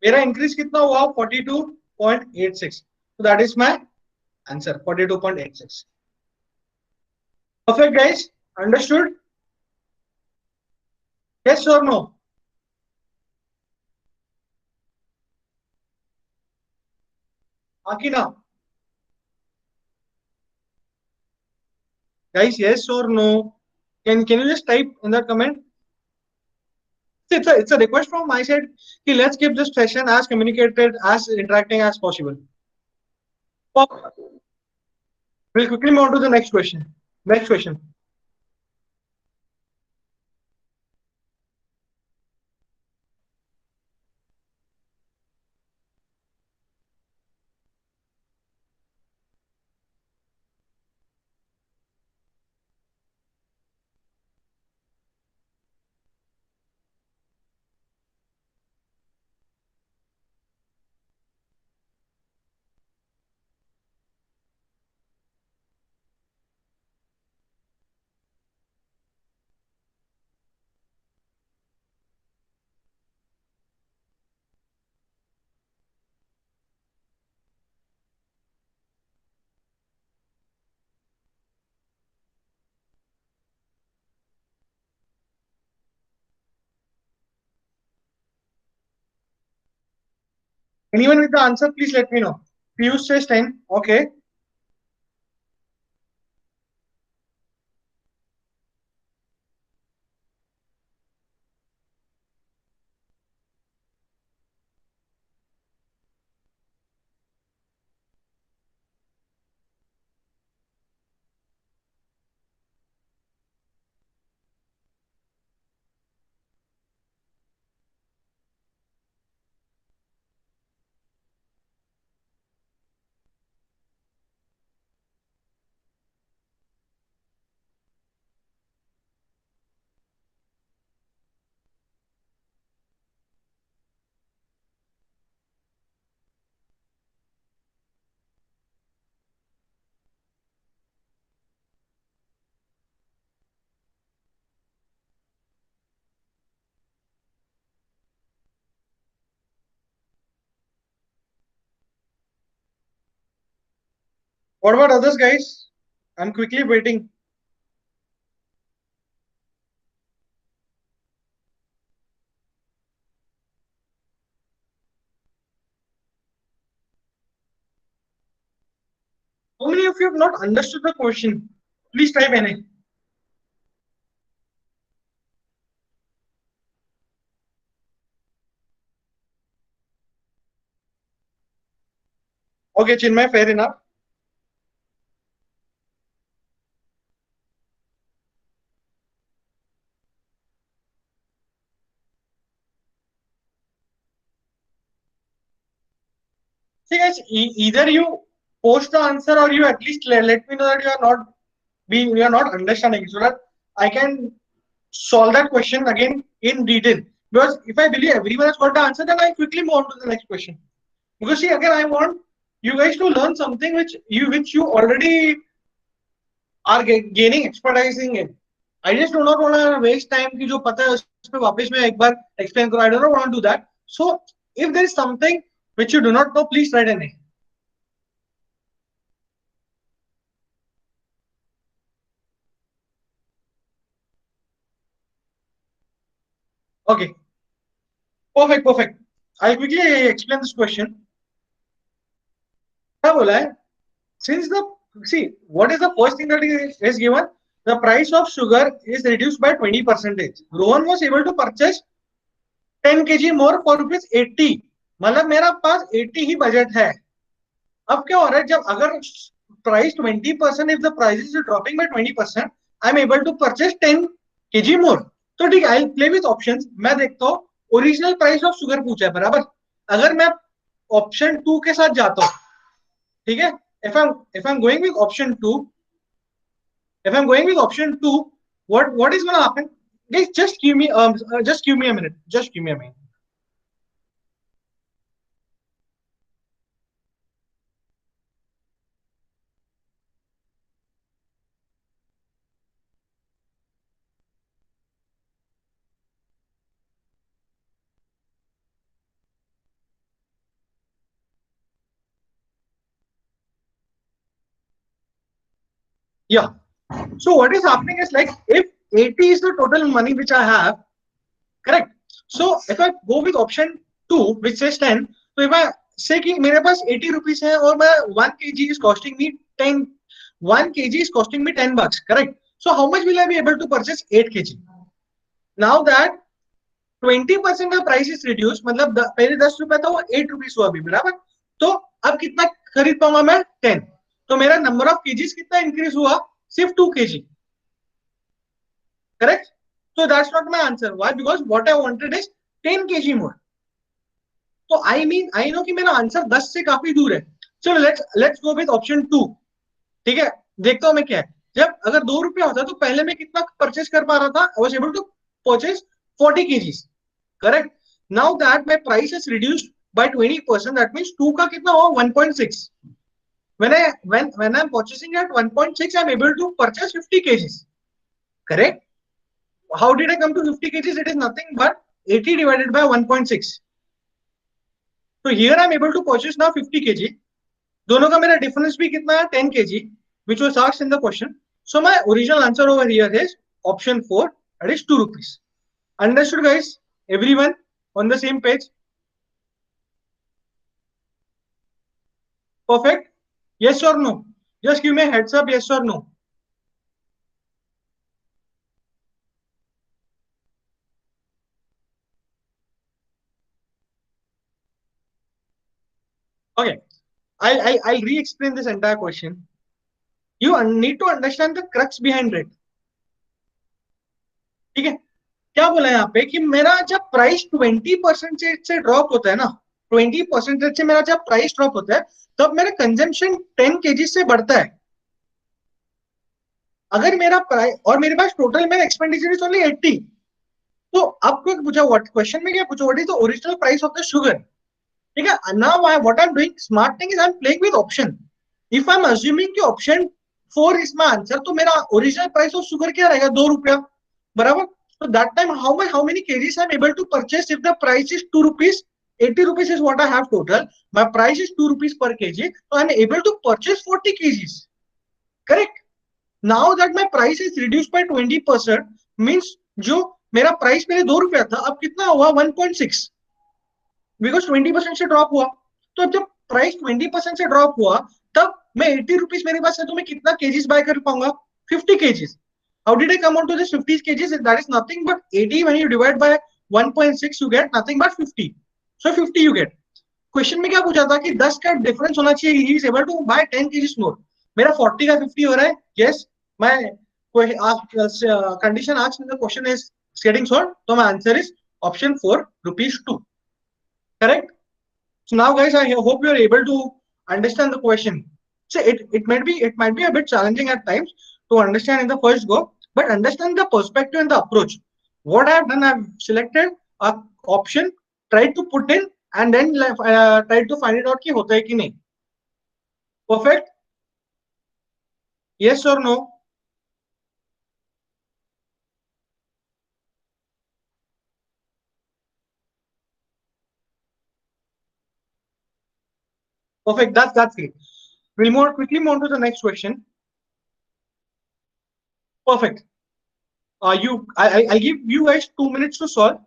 मेरा इंक्रीज कितना हुआ 42.86. so that is my answer, 42.86. Perfect, guys. Understood? Yes or no? Akina, guys, yes or no? Can you just type in the comment? It's a request from my side. Let's keep this session as communicated, as interacting as possible. We'll quickly move on to the next question. Next question. Anyone with the answer, please let me know. Piyush says 10. Okay. What about others, guys? I'm quickly waiting. How many of you have not understood the question? Please type NA. Okay, Chinmay, fair enough. See, guys, either you post the answer or you at least let me know that you are not understanding, so that I can solve that question again in detail. Because if I believe everyone has got the answer, then I quickly move on to the next question. Because see, again, I want you guys to learn something which you already are gaining expertising in. I just do not want to waste time कि जो पता है उस पे वापस मैं एक बार explain करूँ. I do not want to do that. So if there is something which you do not know, please write a name. Okay. Perfect. Perfect. I'll quickly explain this question. क्या बोला है? Since the see what is the first thing that is given? The price of sugar is reduced by 20%. Rohan was able to purchase 10 kg more for rupees 80. मतलब मेरा पास 80 ही budget है. अब क्या हो रहा है जब अगर price 20% if the price is dropping by 20%, I'm able to purchase 10 kg more. तो ठीक है, I'll play with options. मैं देखता हूँ ओरिजिनल प्राइस ऑफ शुगर पूछा है बराबर. अगर मैं ऑप्शन 2 के साथ जाता हूँ, ठीक है, if I'm going with option 2, what is gonna happen? Guys, just give me a minute. Just give me a minute. Yeah. So what is happening is like if 80 is the total money which I have, correct? So if I go with option 2 which says 10, so if I say कि मेरे पास 80 rupees है और मैं 1 kg is costing me 10, 1 kg is costing me 10 bucks, correct? So how much will I be able to purchase 8 kg? Now that 20% का price is reduced, मतलब पहले 10 रुपए था वो 8 rupees हुआ अभी बराबर. तो अब कितना खरीद पाऊंगा मैं? 10. तो मेरा नंबर ऑफ केजीज कितना इंक्रीज हुआ? सिर्फ 2 kg. Correct? So that's not my answer. Why? Because what I wanted is 10 kg more. तो I know कि मेरा आंसर 10 से काफी दूर है. चलो let's go with option 2. ठीक है, देखता हूं मैं क्या है. जब अगर 2 रुपया होता तो पहले मैं कितना परचेज कर पा रहा था? I was able to purchase 40 kgs. Correct? Now that my price is reduced by 20%, that means 2 का कितना हुआ? 1.6. When I'm purchasing at 1.6, I'm able to purchase 50 kgs. Correct? How did I come to 50 kgs? It is nothing but 80 divided by 1.6. So here I'm able to purchase now 50 kg. दोनों का मेरा difference भी कितना है? 10 kg, which was asked in the question. So my original answer over here is option 4, that is 2 rupees. Understood, guys? Everyone on the same page? Perfect. Yes or no? Just give me a heads up, yes or no. Okay. I'll re-explain this entire question. You need to understand the crux behind it. ठीक है, क्या बोला है यहाँ पे कि मेरा जब प्राइस 20% से ड्रॉप होता है ना, 20% से मेरा जब प्राइस ड्रॉप होता है तब मेरा कंजम्पशन 10 kg से बढ़ता है. अगर मेरा प्राइस और मेरे पास टोटल मेरा एक्सपेंडिचर इज ओनली 80, तो आपको पूछा व्हाट क्वेश्चन में क्या पूछा, what is the original price of the sugar. ठीक है, now what I am doing smart thing is I am playing with option. If I am assuming कि ऑप्शन 4 इज माय आंसर, तो मेरा original price of sugar क्या रहेगा, 2 रुपया बराबर. So that time how many kgs I'm able to purchase if the price is 2 rupees, 80 rupees is what I have total, my price is 2 rupees per kg, so I'm able to purchase 40 kgs, correct. Now that my price is reduced by 20% means जो मेरा price पहले 2 रुपया था अब कितना हुआ 1.6, because 20% से drop हुआ. तो जब प्राइस 20% से ड्रॉप हुआ तब मैं 80 रुपीज मेरे पास है, तो मैं कितना केजीज बाय कर पाऊंगा, 50 KGs. How did I come on to this 50 kgs? That is nothing but 80 when you divide by 1.6 you get nothing but 50. So 50 you get. Question में क्या पूछा था कि 10 का डिफरेंस होना चाहिए, he is able to buy 10 kgs more. मेरा 40 का 50 हो रहा है. Yes, my condition asked in the question is getting solved. So my answer is option 4, rupees 2. Correct? So now guys, I hope you are able to understand the question. So it might be a bit challenging at times to understand in the first go, but understand the perspective and the approach. What I have done, I have selected a option, tried to put in, and then tried to find it out कि होता है कि नहीं. Perfect? Yes or no? Perfect. That's great. We'll more quickly move on to the next question. Perfect. I'll give you guys 2 minutes to solve.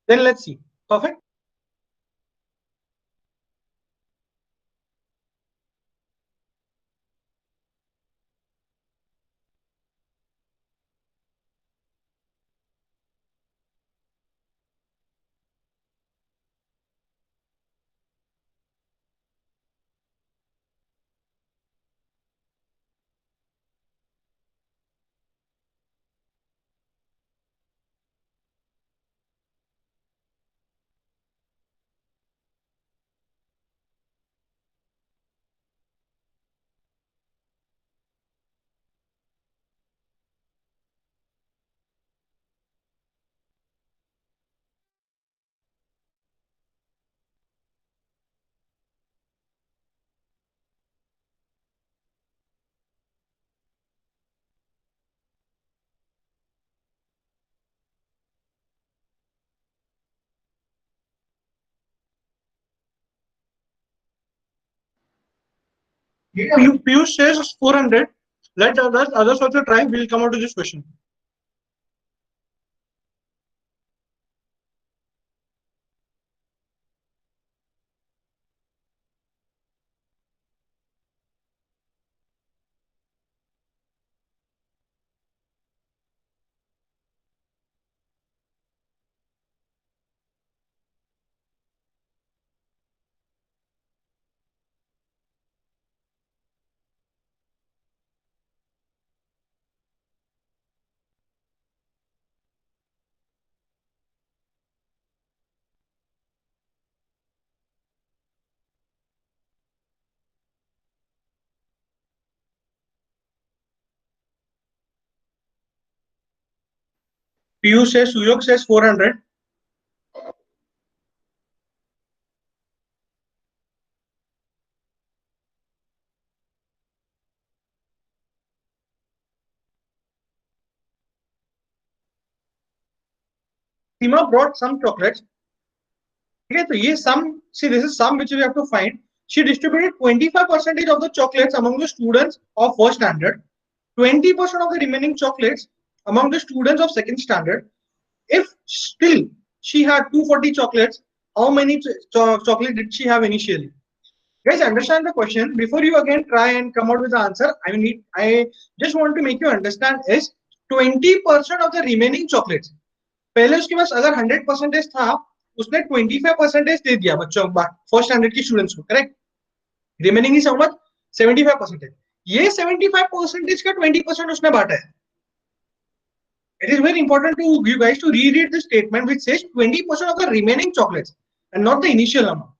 Then let's see. Perfect. Piyush says 400. Let others also try. We'll come out to this question. Piyush says, Suyog says 400. Seema brought some chocolates. Okay, so ये sum, see this is sum which we have to find. She distributed 25% of the chocolates among the students of first standard, 20% of the remaining chocolates among the students of second standard. If still she had 240 chocolates, how many chocolate did she have initially? Guys, understand the question before you again try and come out with the answer. I just want to make you understand is 20% of the remaining chocolates. पहले उसके पास अगर 100% था, उसने 25% दे दिया बच्चों first standard के students को, correct? Remaining is how much? 75%. ये 75% का 20% उसने बांटा है. It is very important to you guys to reread the statement which says 20% of the remaining chocolates and not the initial amount.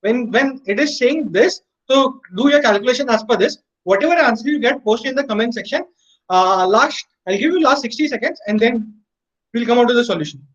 When it is saying this, so do your calculation as per this. Whatever answer you get, post in the comment section. I'll give you last 60 seconds and then we'll come out to the solution.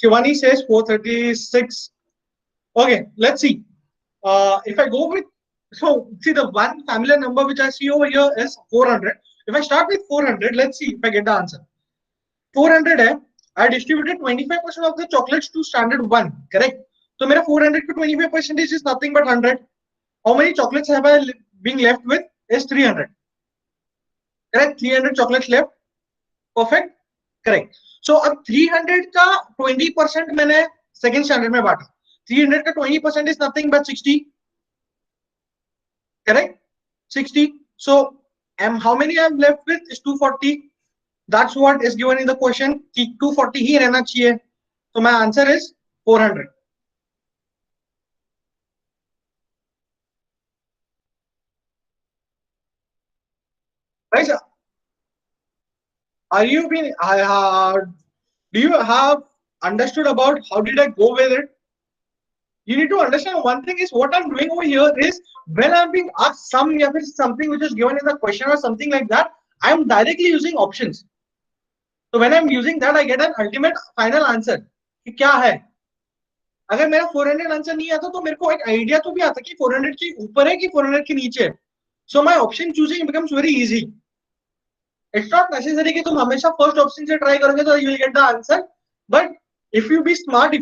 Shivani says 436. Okay, let's see. If I go with, so see the one familiar number which I see over here is 400. If I start with 400, let's see if I get the answer. 400 है, I distributed 25% of the chocolates to standard 1, correct? So मेरा 400 to 25% is nothing but 100. How many chocolates have I being left with? Is 300. Correct? 300 chocolates left. Perfect. Correct. So अब 300 का 20% मैंने second standard में बांटा. 300 का 20% is nothing but 60. Correct? 60. So how many I'm left with is 240. That's what is given in the question. 240 ही रहना चाहिए. So my answer is 400. Guys, are you been? Do you have understood about how did I go with it? You need to understand one thing is what I'm doing over here is when I'm being asked something which is given in the question or something like that, I'm directly using options. So when I'm using that, I get an ultimate final answer. कि क्या है? अगर मेरा 400 answer नहीं आता तो मेरे को एक आइडिया तो भी आता कि 400 के ऊपर है कि 400 के नीचे है. So my option choosing becomes very easy. It's not necessary कि तुम हमेशा फर्स्ट ऑप्शन से ट्राई करोगे तो you will get the answer. But if you be smart,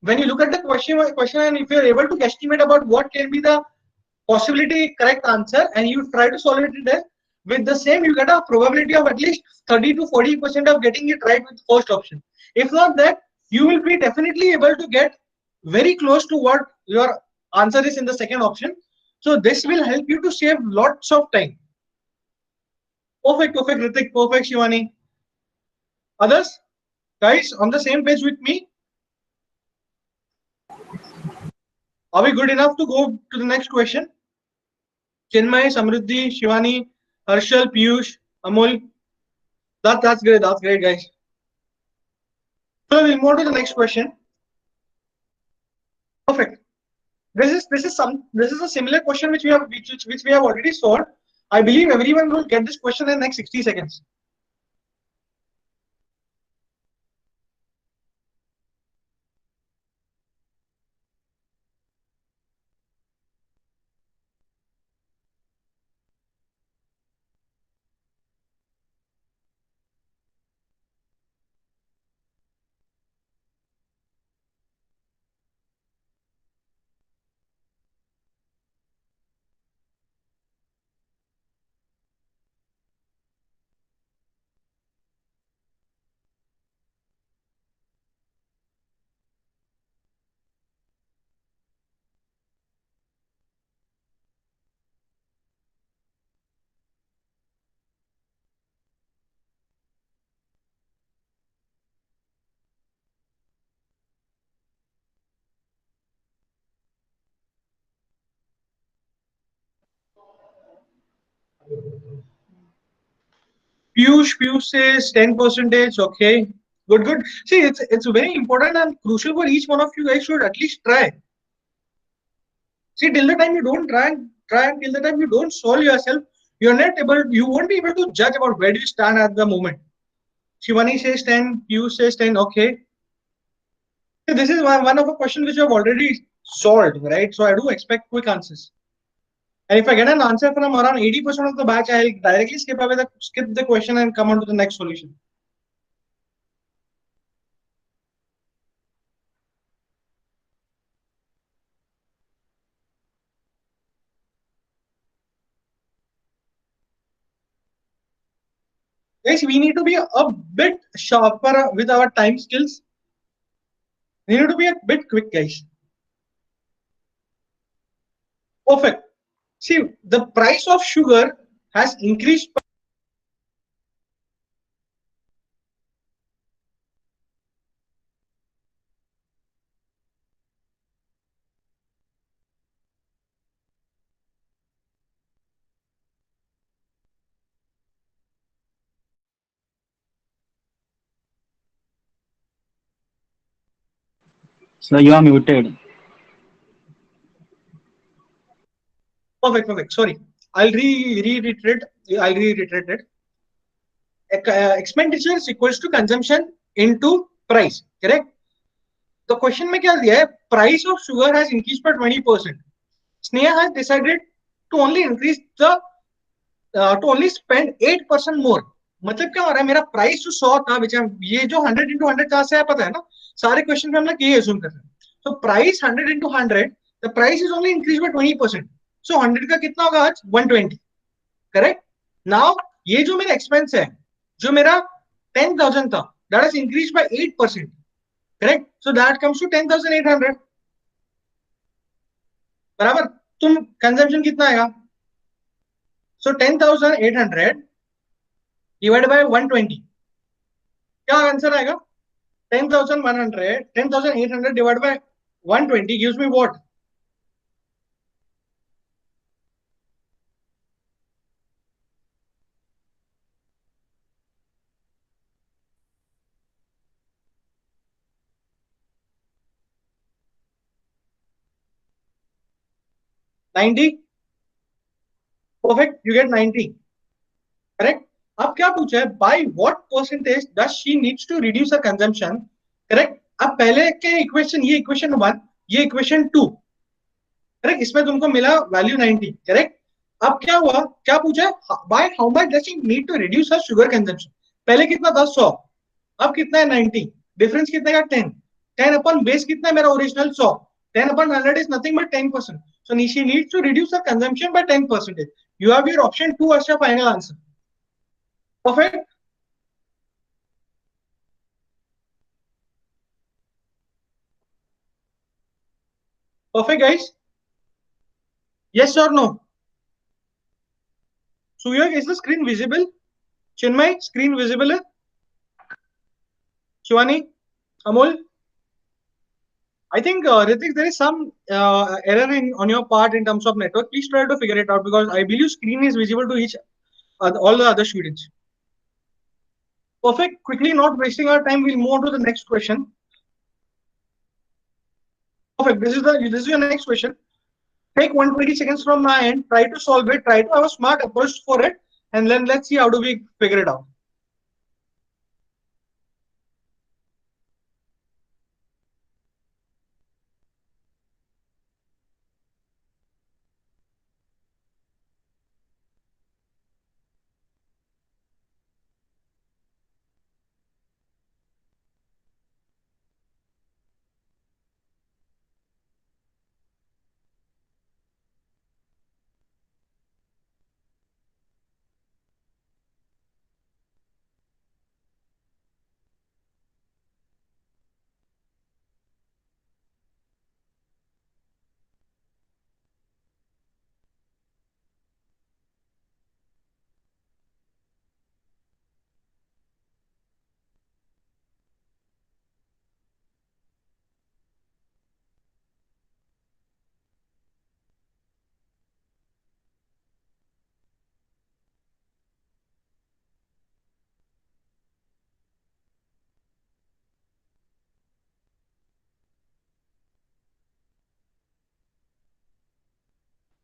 when you look at the question and if you're able to estimate about what can be the possibility correct answer and you try to solve it there, with the same you get a probability of at least 30 to 40% of getting it right with first option. If not that, you will be definitely able to get very close to what your answer is in the second option. So this will help you to save lots of time. Perfect, Ritik, perfect, Shivani. Others, guys, on the same page with me? Are we good enough to go to the next question? Chinmay, Samruddhi, Shivani, Harshal, Piyush, Amol. That's great. That's great, guys. So we'll move on to the next question. Perfect. This is a similar question which we have already solved. I believe everyone will get this question in the next 60 seconds. Piyush says 10%. Okay, good. See, it's very important and crucial for each one of you guys should at least try. See, till the time you don't try and till the time you don't solve yourself, you won't be able to judge about where do you stand at the moment. Shivani says 10, Piyush says 10. Okay. So this is one of the questions which you have already solved, right? So I do expect quick answers. And if I get an answer from around 80% of the batch, I'll directly skip the question and come on to the next solution. Guys, we need to be a bit sharper with our time skills. We need to be a bit quick, guys. Perfect. See, the price of sugar has increased. So you are muted. Perfect. Sorry. Reiterate. I'll reiterate it. Expenditure is equals to consumption into price. Correct? The question में क्या दिया है? Price of sugar has increased by 20%. Sneha has decided to only increase the to only spend 8% more. मतलब क्या हो रहा है? मेरा प्राइस जो 100 था, ये जो 100 into 100 कहां से है पता है ना? सारे क्वेश्चन में हम लोग ये assume कर रहे हैं. So price 100 into 100, the price is only increased by 20%. So 100 का कितना होगा आज? 120. Correct? Now ये जो मेरा expense है, जो मेरा 10,000 था, that has increased by 8%. Correct? So that comes to 10,800. बराबर? तुम कंजम्पशन कितना आएगा? So 10,800 divided by 120. क्या आंसर आएगा? 10,800 divided by 120 gives me what? $90. Perfect. You get 90. Correct? अब क्या पूछा है? By what percentage does she needs to reduce her consumption? Correct? अब पहले के इक्वेशन, ये इक्वेशन 1, ये इक्वेशन 2. करेक्ट? इसमें तुमको मिला वैल्यू 90. करेक्ट? अब क्या हुआ? क्या पूछा है? By how much does she need to reduce her sugar consumption? पहले कितना था? 100. अब कितना है? 90. डिफरेंस कितना है? 10. 10 अपन बेस कितना है मेरा original? 100. 10 upon 100 is nothing but 10%. So she needs to reduce her consumption by 10%. You have your option 2 as your final answer. Perfect. Perfect, guys. Yes or no? Suyak, is the screen visible? Chinmay, screen visible? Shivani, Amol? I think Ritik, there is some error on your part in terms of network. Please try to figure it out because I believe screen is visible to each all the other students. Perfect. Quickly, not wasting our time, we'll move on to the next question. Perfect. This is your next question. Take 120 seconds from my end. Try to solve it. Try to have a smart approach for it, and then let's see how do we figure it out.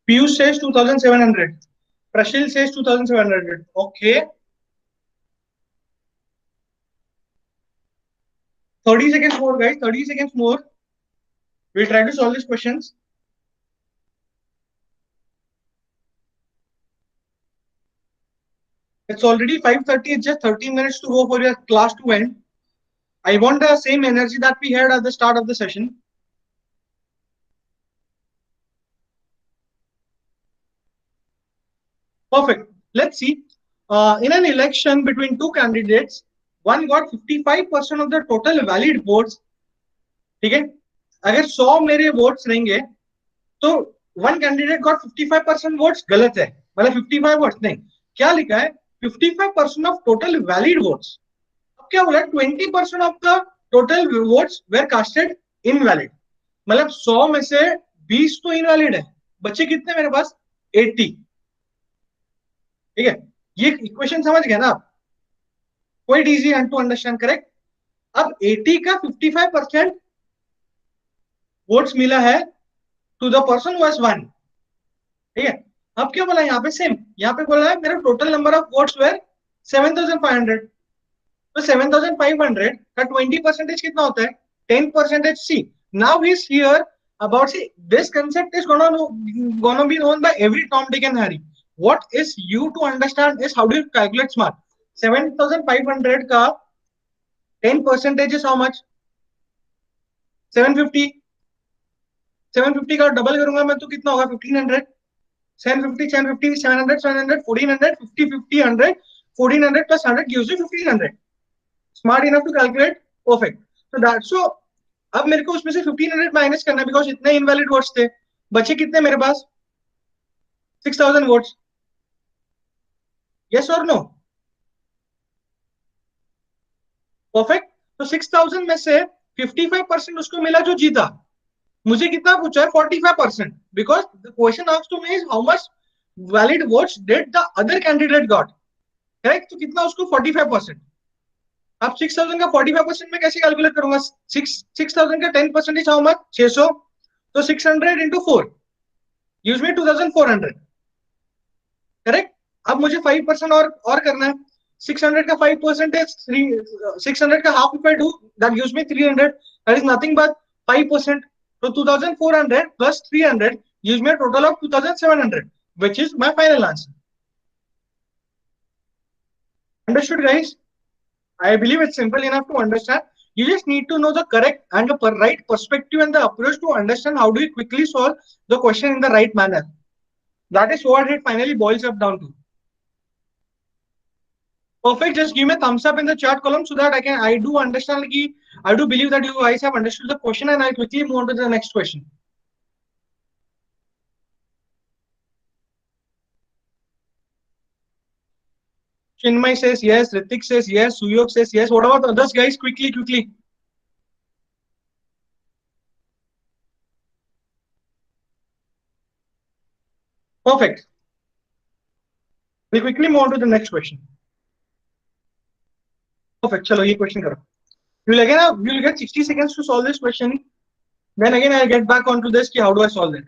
Piyush says 2,700. Prashil says 2,700. Okay. 30 seconds more, guys. 30 seconds more. We'll try to solve these questions. It's already 5:30. It's just 13 minutes to go for your class to end. I want the same energy that we had at the start of the session. Perfect. Let's see. In an election between two candidates, one got 55% of the total valid votes. ठीक है? अगर 100 मेरे votes रहेंगे तो one candidate got 55% votes गलत है, मतलब 55 votes नहीं, क्या लिखा है 55% ऑफ टोटल वैलिड वोट्स। अब क्या बोला 20% of the total votes were casted invalid, मतलब 100 में से 20 तो इनवैलिड है, बच्चे कितने मेरे पास 80। ठीक है, ये इक्वेशन समझ गए ना आप, quite easy to understand, correct. अब 80 का 55% वोट्स मिला है to the person who has won. ठीक है, अब क्या बोला यहाँ पे सेम, यहाँ पे बोला है मेरा total number of votes were 7500, तो 7500 का 20% कितना होता है 10%। See now he is here about, see, this concept is gonna be known by every Tom, Dick and Harry. What is you to understand is how do you calculate smart। 7500 का 10% is how much 750। 750 का double करूंगा मैं तो कितना होगा 1500। 750 750 700 700 1400 50 50 100 1400 plus 100 gives you 1500। Smart enough to calculate, perfect. So that, so अब मेरे को उसमें से 1500 माइनस करना है बिकॉज इतने इनवैलिड वोट्स थे। बचे कितने मेरे पास 6000 वोट्स। यस और नो? परफेक्ट। तो 6000 में से 55% उसको मिला जो जीता। मुझे कितना पूछा है 45%, because the question asked to me is how much valid votes did the other candidate got, correct. तो कितना उसको 45%। अब 6000 का 45% में कैसे कैलकुलेट करूंगा, 6000 का 10% हाउ मच 600, तो 600 into 4 gives me 2400, करेक्ट। अब मुझे 5% और करना है। 600 का 5% is 600 का half if I do that gives me 300, that is nothing but 5%। तो 2400 plus 300 gives me a total of 2700, which is my final answer। Understood, guys? I believe it's simple enough to understand. You just need to know the correct and the right perspective and the approach to understand how do you quickly solve the question in the right manner. That is what it finally boils up down to. Perfect. Just give me a thumbs up in the chat column so that I do understand. I do believe that you guys have understood the question, and I'll quickly move on to the next question. Chinmay says yes. Ritik says yes. Suyog says yes. What about others, guys? Quickly. Perfect. We'll quickly move on to the next question. Perfect. Chalo, ye question karo. You'll get 60 seconds to solve this question. Then again, I'll get back onto this. How do I solve it?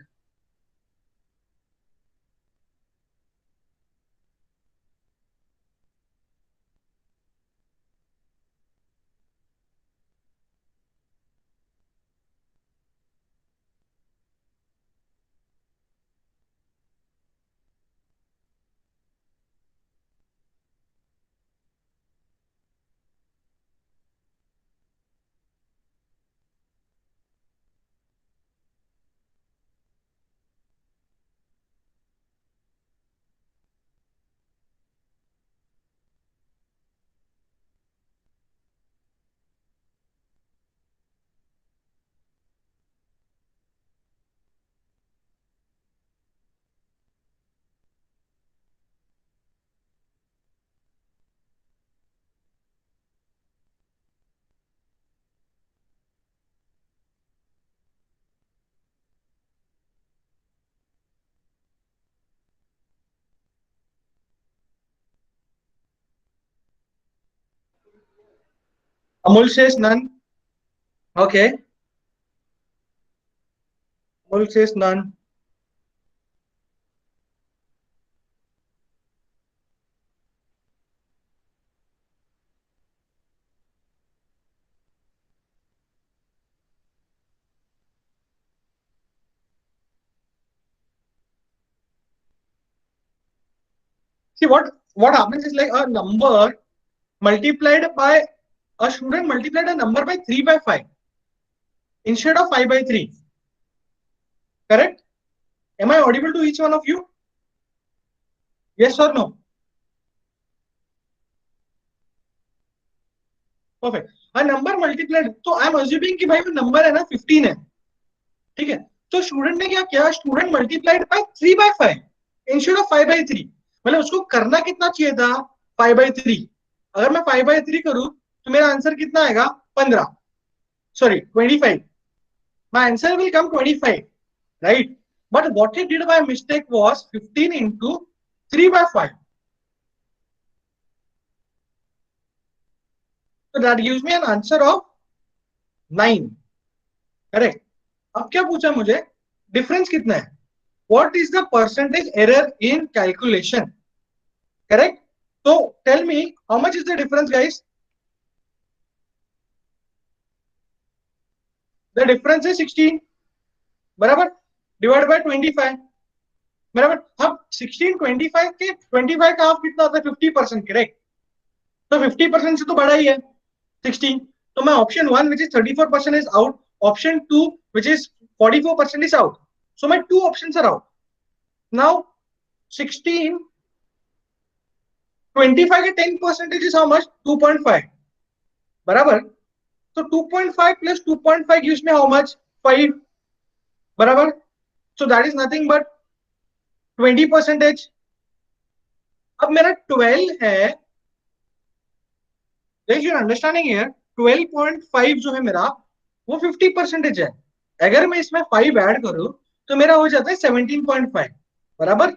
Amul says none. Okay. Amul says none. See what what happens is like a number multiplied by a student multiplied a number by 3 by 5 instead of 5 by 3. Correct? Am I audible to each one of you? Yes or no? Perfect. A number multiplied, तो I am assuming कि भाई वो number है ना 15 है, ठीक है? तो स्टूडेंट ने क्या किया, student multiplied by 3 by 5 instead of 5 by 3. मतलब उसको करना कितना चाहिए था, 5 by 3. अगर मैं 5 by 3 करूं तो मेरा आंसर कितना आएगा, 15, sorry 25. My answer will come 25, right? But what he did by mistake was 15 into 3 by 5. So that gives me an answer of 9. Correct. अब क्या पूछा मुझे, डिफरेंस कितना है, what is the percentage error in calculation. Correct. तो tell me how much is the difference guys. The difference है 16, बराबर, divide by 25, बराबर. अब 16 25 के 25 का हाफ कितना होता है, 50%. करेक्ट. तो 50% से तो बड़ा ही है 16. तो मैं option 1 which is 34% is out, option 2 which is 44% is out. So my two options are out. Now 16 25 के 10% इज हाउ मच, 2.5, बराबर. तो 2.5 plus 2.5 gives me how much, 5, बराबर. So that is nothing but 20%. अब मेरा 12 है, देखिए अंडरस्टैंडिंग हियर, 12.5 जो है मेरा वो 50% है. अगर मैं इसमें 5 ऐड करूं तो मेरा हो जाता है 17.5, बराबर,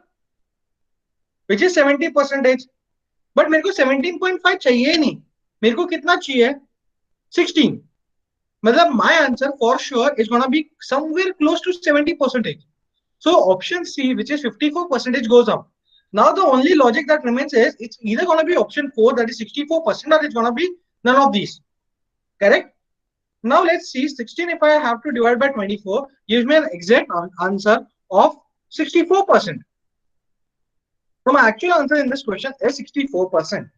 विच इज 70%. बट मेरे को 17.5 चाहिए ही नहीं, मेरे को कितना चाहिए, 16. मतलब my answer for sure is gonna be somewhere close to 70%. So option C, which is 54%, goes out. Now the only logic that remains is it's either gonna be option 4, that is 64%, or it's gonna be none of these. Correct? Now let's see 16 if I have to divide by 24 gives me an exact answer of 64%. So my actual answer in this question is 64%.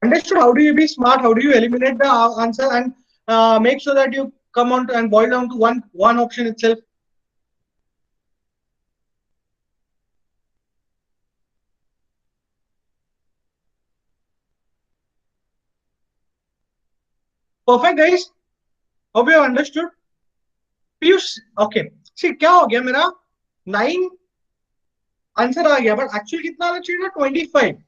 Understood? How do you be smart? How do you eliminate the answer and make sure that you come on to and boil down to one option itself? Perfect, guys. Hope you have understood. Piyush, okay. See क्या हो गया, मेरा 9 answer आ गया, but actually कितना आना चाहिए था, 25,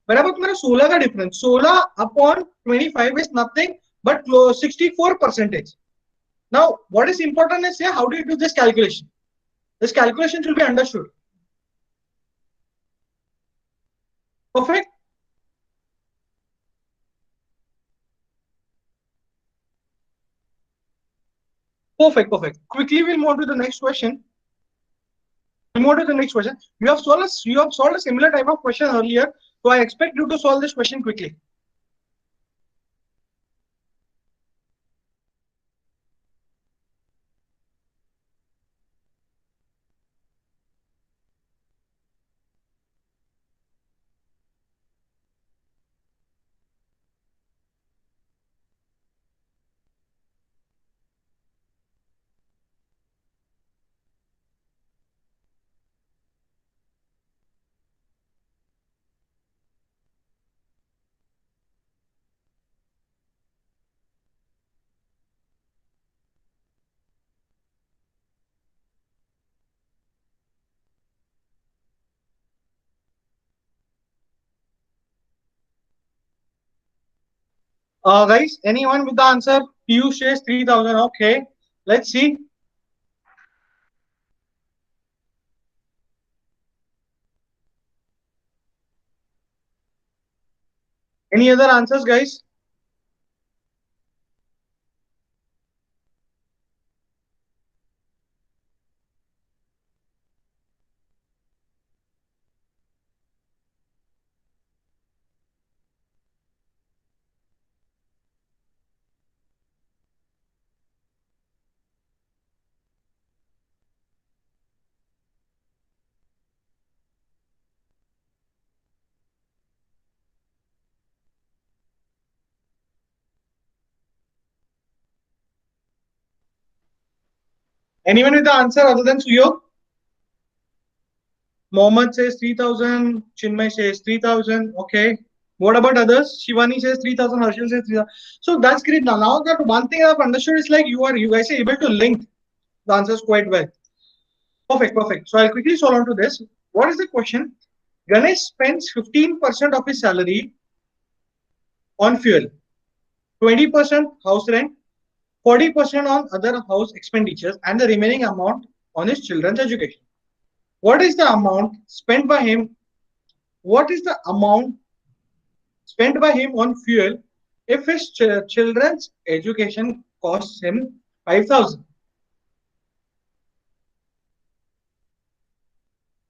बराबर. तो मेरा 16 का difference, 16 upon 25 is nothing but 64%. Now what is important is how do you do this calculation. This calculation should be understood. Perfect. Perfect. Quickly we'll move to the next question. You have solved a similar type of question earlier, so I expect you to solve this question quickly. Guys, anyone with the answer? Piyush says 3000. Okay, let's see. Any other answers, guys? Anyone with the answer other than Suyog? Mohammed says 3,000. Chinmay says 3,000. Okay. What about others? Shivani says 3,000. Harshal says 3,000. So that's great. Now that one thing I've understood is like you guys are able to link the answers quite well. Perfect, perfect. So I'll quickly solve on to this. What is the question? Ganesh spends 15% of his salary on fuel, 20% house rent, 40% on other house expenditures, and the remaining amount on his children's education. What is the amount spent by him? What is the amount spent by him on fuel if his children's education costs him 5,000?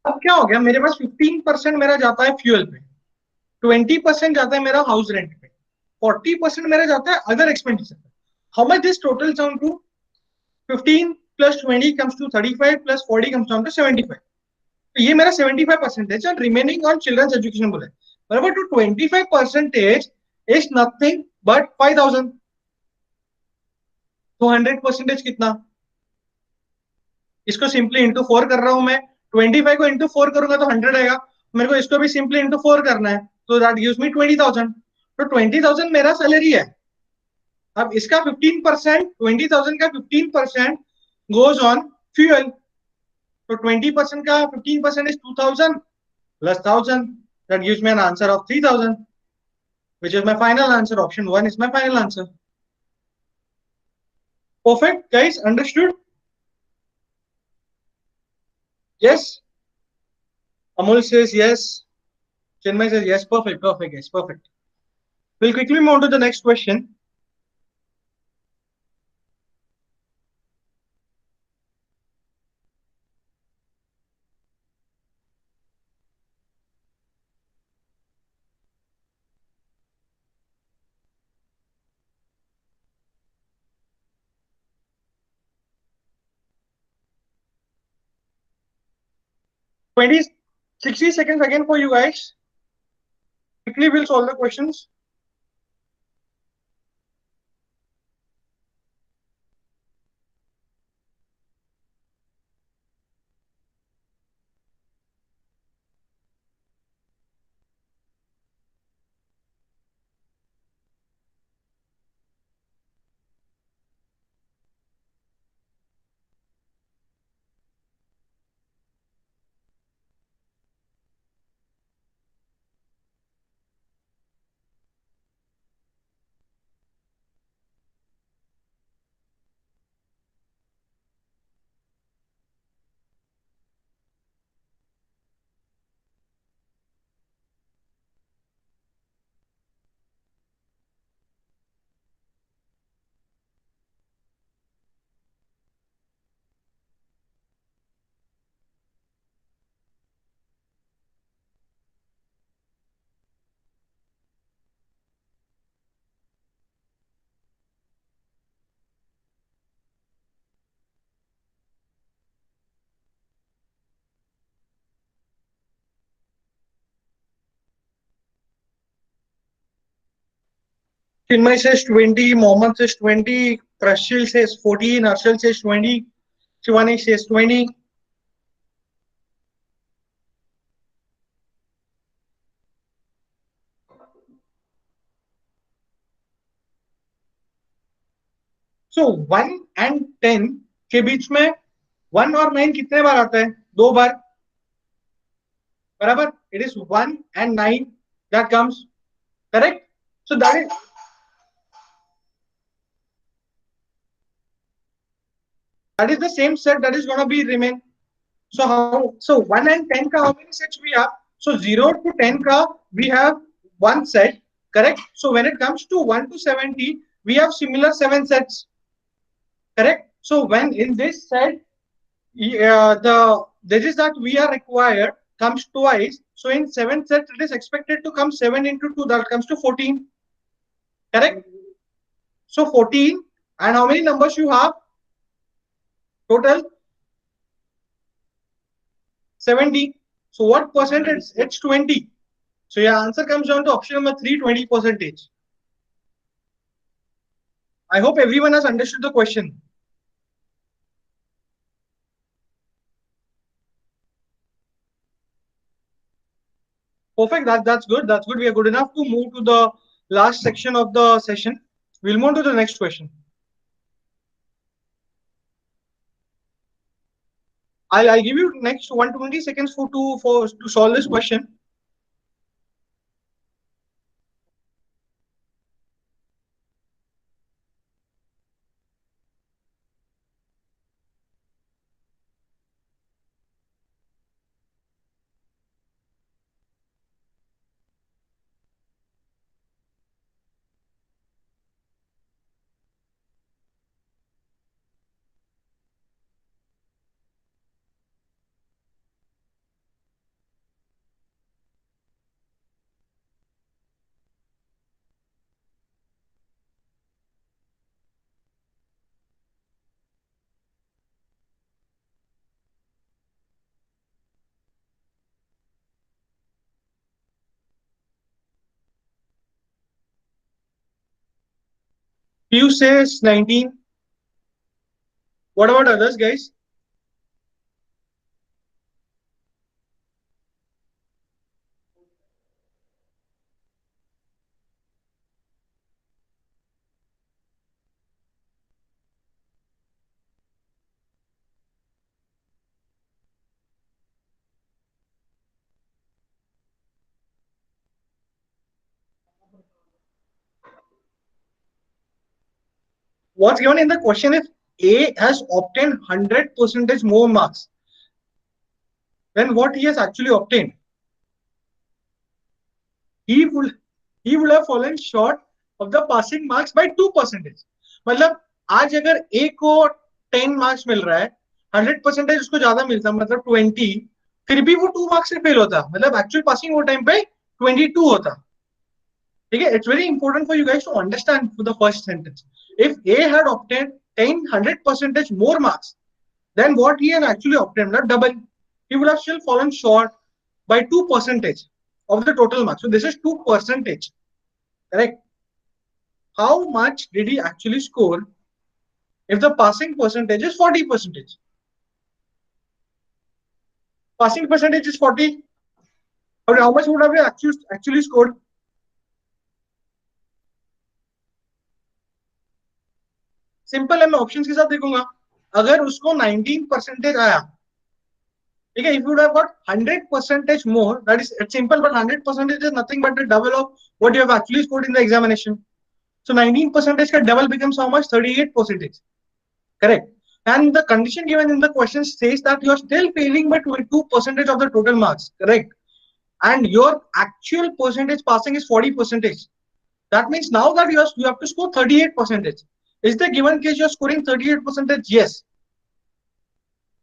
अब क्या हो गया, मेरे पास 15% मेरा जाता है fuel पे, 20% जाता है मेरा हाउस रेंट पे, 40% मेरा जाता है अदर एक्सपेंडिचर पे. How much this total down to? 15 plus 20 comes to 35 plus 40 comes down to 75. तो ये मेरा 75% और रिमेनिंग ऑन चिल्ड्रंस एजुकेशन बोला है. बराबर टू 25% इज नथिंग बट 5,000. तो 100% कितना? इसको सिंपली इंटू 4 कर रहा हूं मैं. 25 को इंटू 4 करूंगा तो 100 आएगा. मेरे को इसको भी सिंपली इंटू 4 करना है, तो दैट गिव्स मी 20,000. तो 20,000 मेरा सैलरी है. अब इसका 15%, 20,000 का 15% गोज ऑन फ्यूल. तो 20% का 15% is 2,000 plus 1,000. That gives me an answer of 3,000, which is my final answer. Option 1 is my final answer. Perfect, guys. Understood? Yes. Amol says yes. Chinmay says yes. Perfect, perfect, guys. Perfect. We'll quickly move on to the next question. Twenty 60 seconds again for you guys. Quickly, we'll solve the questions. Chinmay says 20, Mohammed says 20, Prashil says 14, Arshal says 20, Shivani says 20. So 1 and 10 के बीच में 1 और 9 कितने बार आता है? 2 बार. बराबर. It is 1 and 9 that comes. Correct? So that is the same set that is going to be remain. So 1 and 10 ka how many sets we have? So 0 to 10 ka we have one set. Correct? So when it comes to 1 to 70, we have similar 7 sets. Correct? So when in this set, the digits that we are required comes twice. So in 7 sets, it is expected to come 7 into 2. That comes to 14. Correct? So 14. And how many numbers you have? Total 70. So what percentage? It's 20. So your answer comes down to option number 3, 20%. I hope everyone has understood the question. Perfect. That's good. That's good. We are good enough to move to the last section of the session. We'll move to the next question. I'll give you next 120 seconds to solve this question. You says 19. What about others, guys? What's given in the question if A has obtained 100 percentage more marks than what he has actually obtained, he would he would have fallen short of the passing marks by 2%. मतलब आज अगर A को 10 marks मिल रहा है, 100% उसको ज्यादा मिलता, मतलब 20, फिर भी वो 2 मार्क्स से फेल होता, मतलब एक्चुअल पासिंग वो टाइम पे 22 होता. ठीक है. It's very important for you guys to understand for the first sentence. If A had obtained 100% more marks than what he had actually obtained, not double, he would have still fallen short by 2% of the total marks. So this is 2%. Correct. How much did he actually score if the passing percentage is 40%? Passing percentage is 40. How much would have he actually scored? Simple है, मैं options के साथ देखूंगा. अगर उसको 19% आया, ठीक है, if you would have got 100% more, that is it's simple, but 100% is nothing but the double of what you have actually scored in the examination. So 19% का double becomes how much? 38%. Correct. And the condition given in the question says that you are still failing by 22% of the total marks. Correct. And your actual percentage passing is 40%. That means now that you have to score 38%. Is the given case you're scoring 38%? Yes.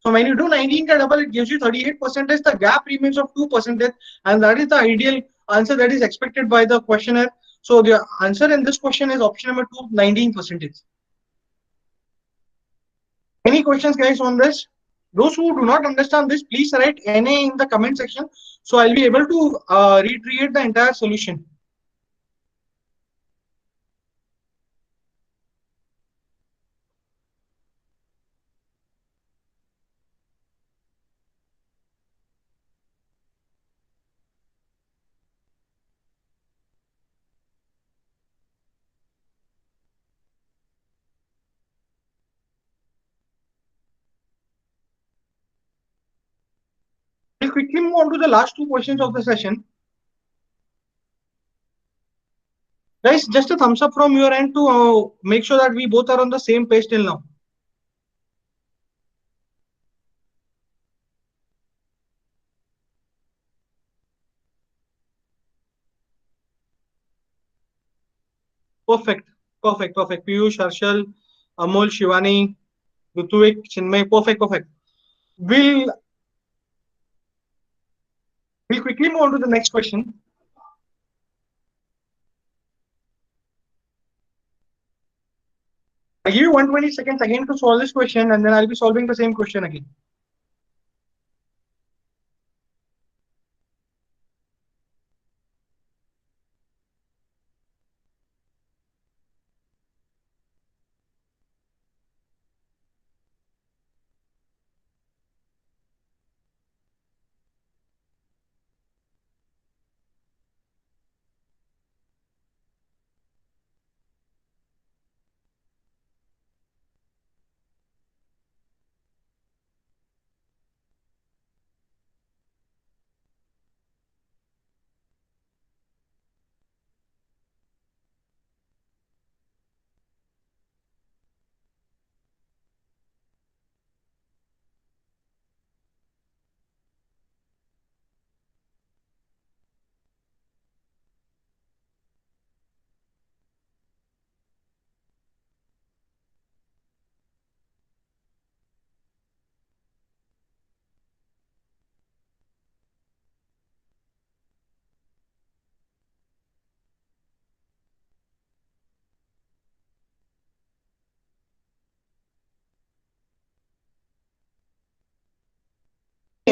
So when you do 19 ka double, it gives you 38%. The gap remains of 2%, and that is the ideal answer that is expected by the questionnaire. So the answer in this question is option number 2, 19%. Any questions, guys, on this? Those who do not understand this, please write NA in the comment section, so I'll be able to recreate the entire solution. We'll quickly move on to the last two questions of the session. Guys, just a thumbs up from your end to make sure that we both are on the same page till now. Perfect. Perfect. Perfect. Piyush, Harshal, Amol, Shivani, Rutuik, Chinmay. Perfect. Perfect. We'll quickly move on to the next question. I give you 120 seconds again to solve this question, and then I'll be solving the same question again.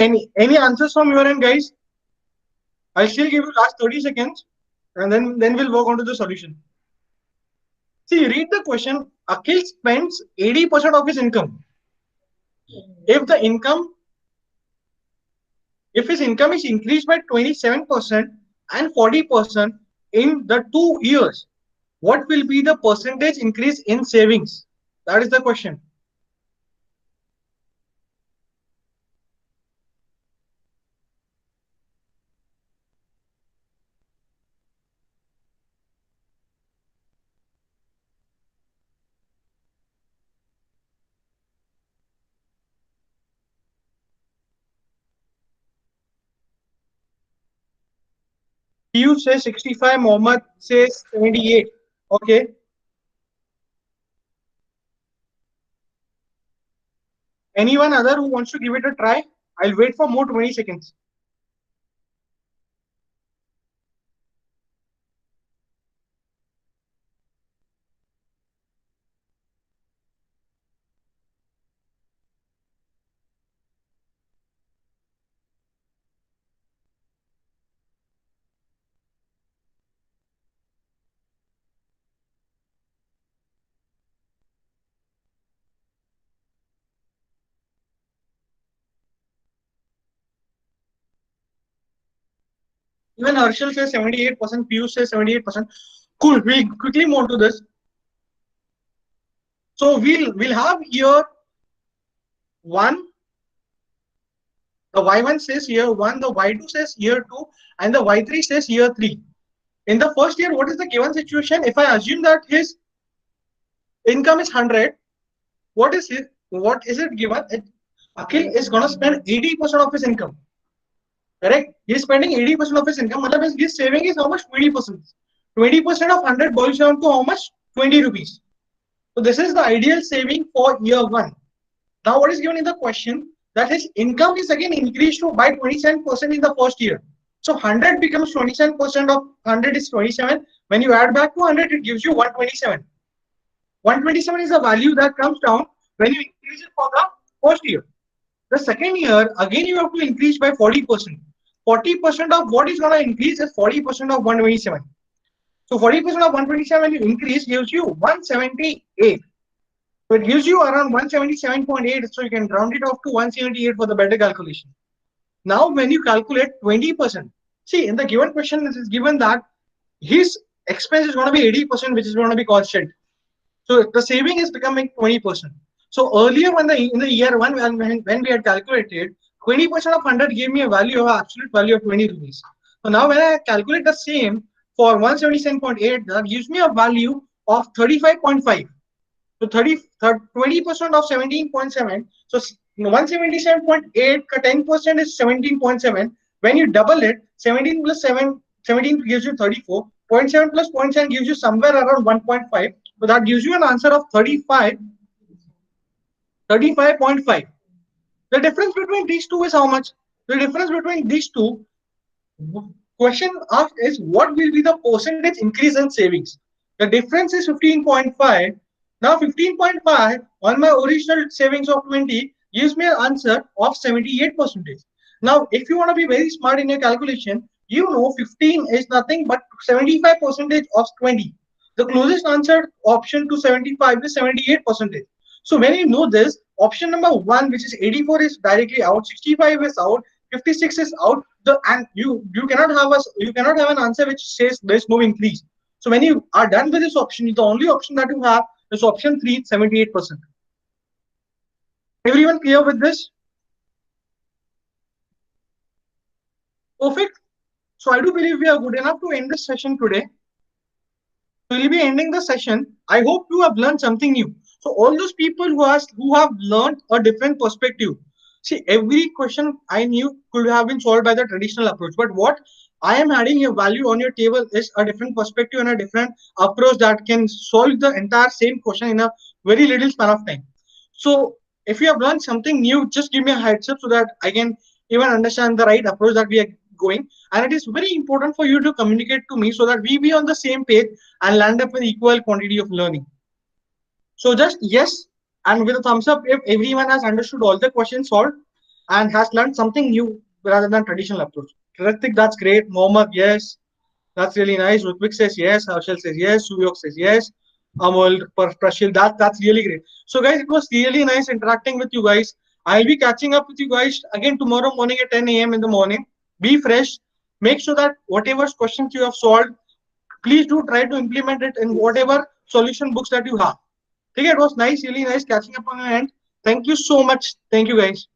Any answers from your end, guys? I'll still give you last 30 seconds, and then we'll work on to the solution. See, read the question. Akhil spends 80% of his income. If his income is increased by 27% and 40% in the 2 years, what will be the percentage increase in savings? That is the question. You say 65, Mohammed says 78. Okay. Anyone other who wants to give it a try? I'll wait for more 20 seconds. Even Harshal says 78%, Piyush says 78%. Cool, we'll quickly move to this. So we'll have here 1, the Y1 says year 1, the Y2 says year 2, and the Y3 says year 3. In the first year, what is the given situation? If I assume that his income is 100, what is it given? Akhil is going to spend 80% of his income. Correct? He is spending 80% of his income. His saving is how much? 20%. 20% of 100 boils down to how much? 20 rupees. So this is the ideal saving for year 1. Now what is given in the question? That his income is again increased by 27% in the first year. So 100 becomes 27% of 100 is 27. When you add back to 100, it gives you 127. 127 is the value that comes down when you increase it for the first year. The second year, again you have to increase by 40%. 40% of what is going to increase is 40% of 127. So 40% of 127 when you increase gives you 178. So it gives you around 177.8. So you can round it off to 178 for the better calculation. Now when you calculate 20%, see in the given question it is given that his expense is going to be 80%, which is going to be constant. So the saving is becoming 20%. So earlier when in the year 1 when we had calculated 20% of 100 gave me a value of absolute value of 20 rupees. So now when I calculate the same for 177.8, that gives me a value of 35.5. So 20% of 17.7. So 177.8 10% is 17.7. When you double it, 17 plus 7, 17 gives you 34. 0.7 plus 0.7 gives you somewhere around 1.5. So that gives you an answer of 35.5. The difference between these two is how much? The difference between these two, question asked is what will be the percentage increase in savings? The difference is 15.5. Now 15.5 on my original savings of 20 gives me an answer of 78%. Now if you want to be very smart in your calculation, you know 15 is nothing but 75% of 20. The closest answer option to 75 is 78%. So when you know this, option number 1, which is 84, is directly out, 65 is out, 56 is out. And you cannot have an answer which says there is no increase. So when you are done with this option, the only option that you have is option 3, 78%. Everyone clear with this? Perfect. So I do believe we are good enough to end this session today. We will be ending the session. I hope you have learned something new. So all those people who have learned a different perspective. See, every question I knew could have been solved by the traditional approach. But what I am adding a value on your table is a different perspective and a different approach that can solve the entire same question in a very little span of time. So if you have learned something new, just give me a heads up so that I can even understand the right approach that we are going. And it is very important for you to communicate to me so that we be on the same page and land up with equal quantity of learning. So just yes, and with a thumbs up if everyone has understood all the questions solved. and has learned something new rather than traditional approach. Ritik, that's great. Mohammed, yes. That's really nice. Rutvik says yes. Harshal says yes. Suyok says yes. Amol, Prashil, that's really great. So, guys, it was really nice interacting with you guys. I'll be catching up with you guys again tomorrow morning at 10 a.m. in the morning. Be fresh. Make sure that whatever questions you have solved, please do try to implement it in whatever solution books that you have. Okay, it was nice, really nice catching up on your end. Thank you so much. Thank you, guys.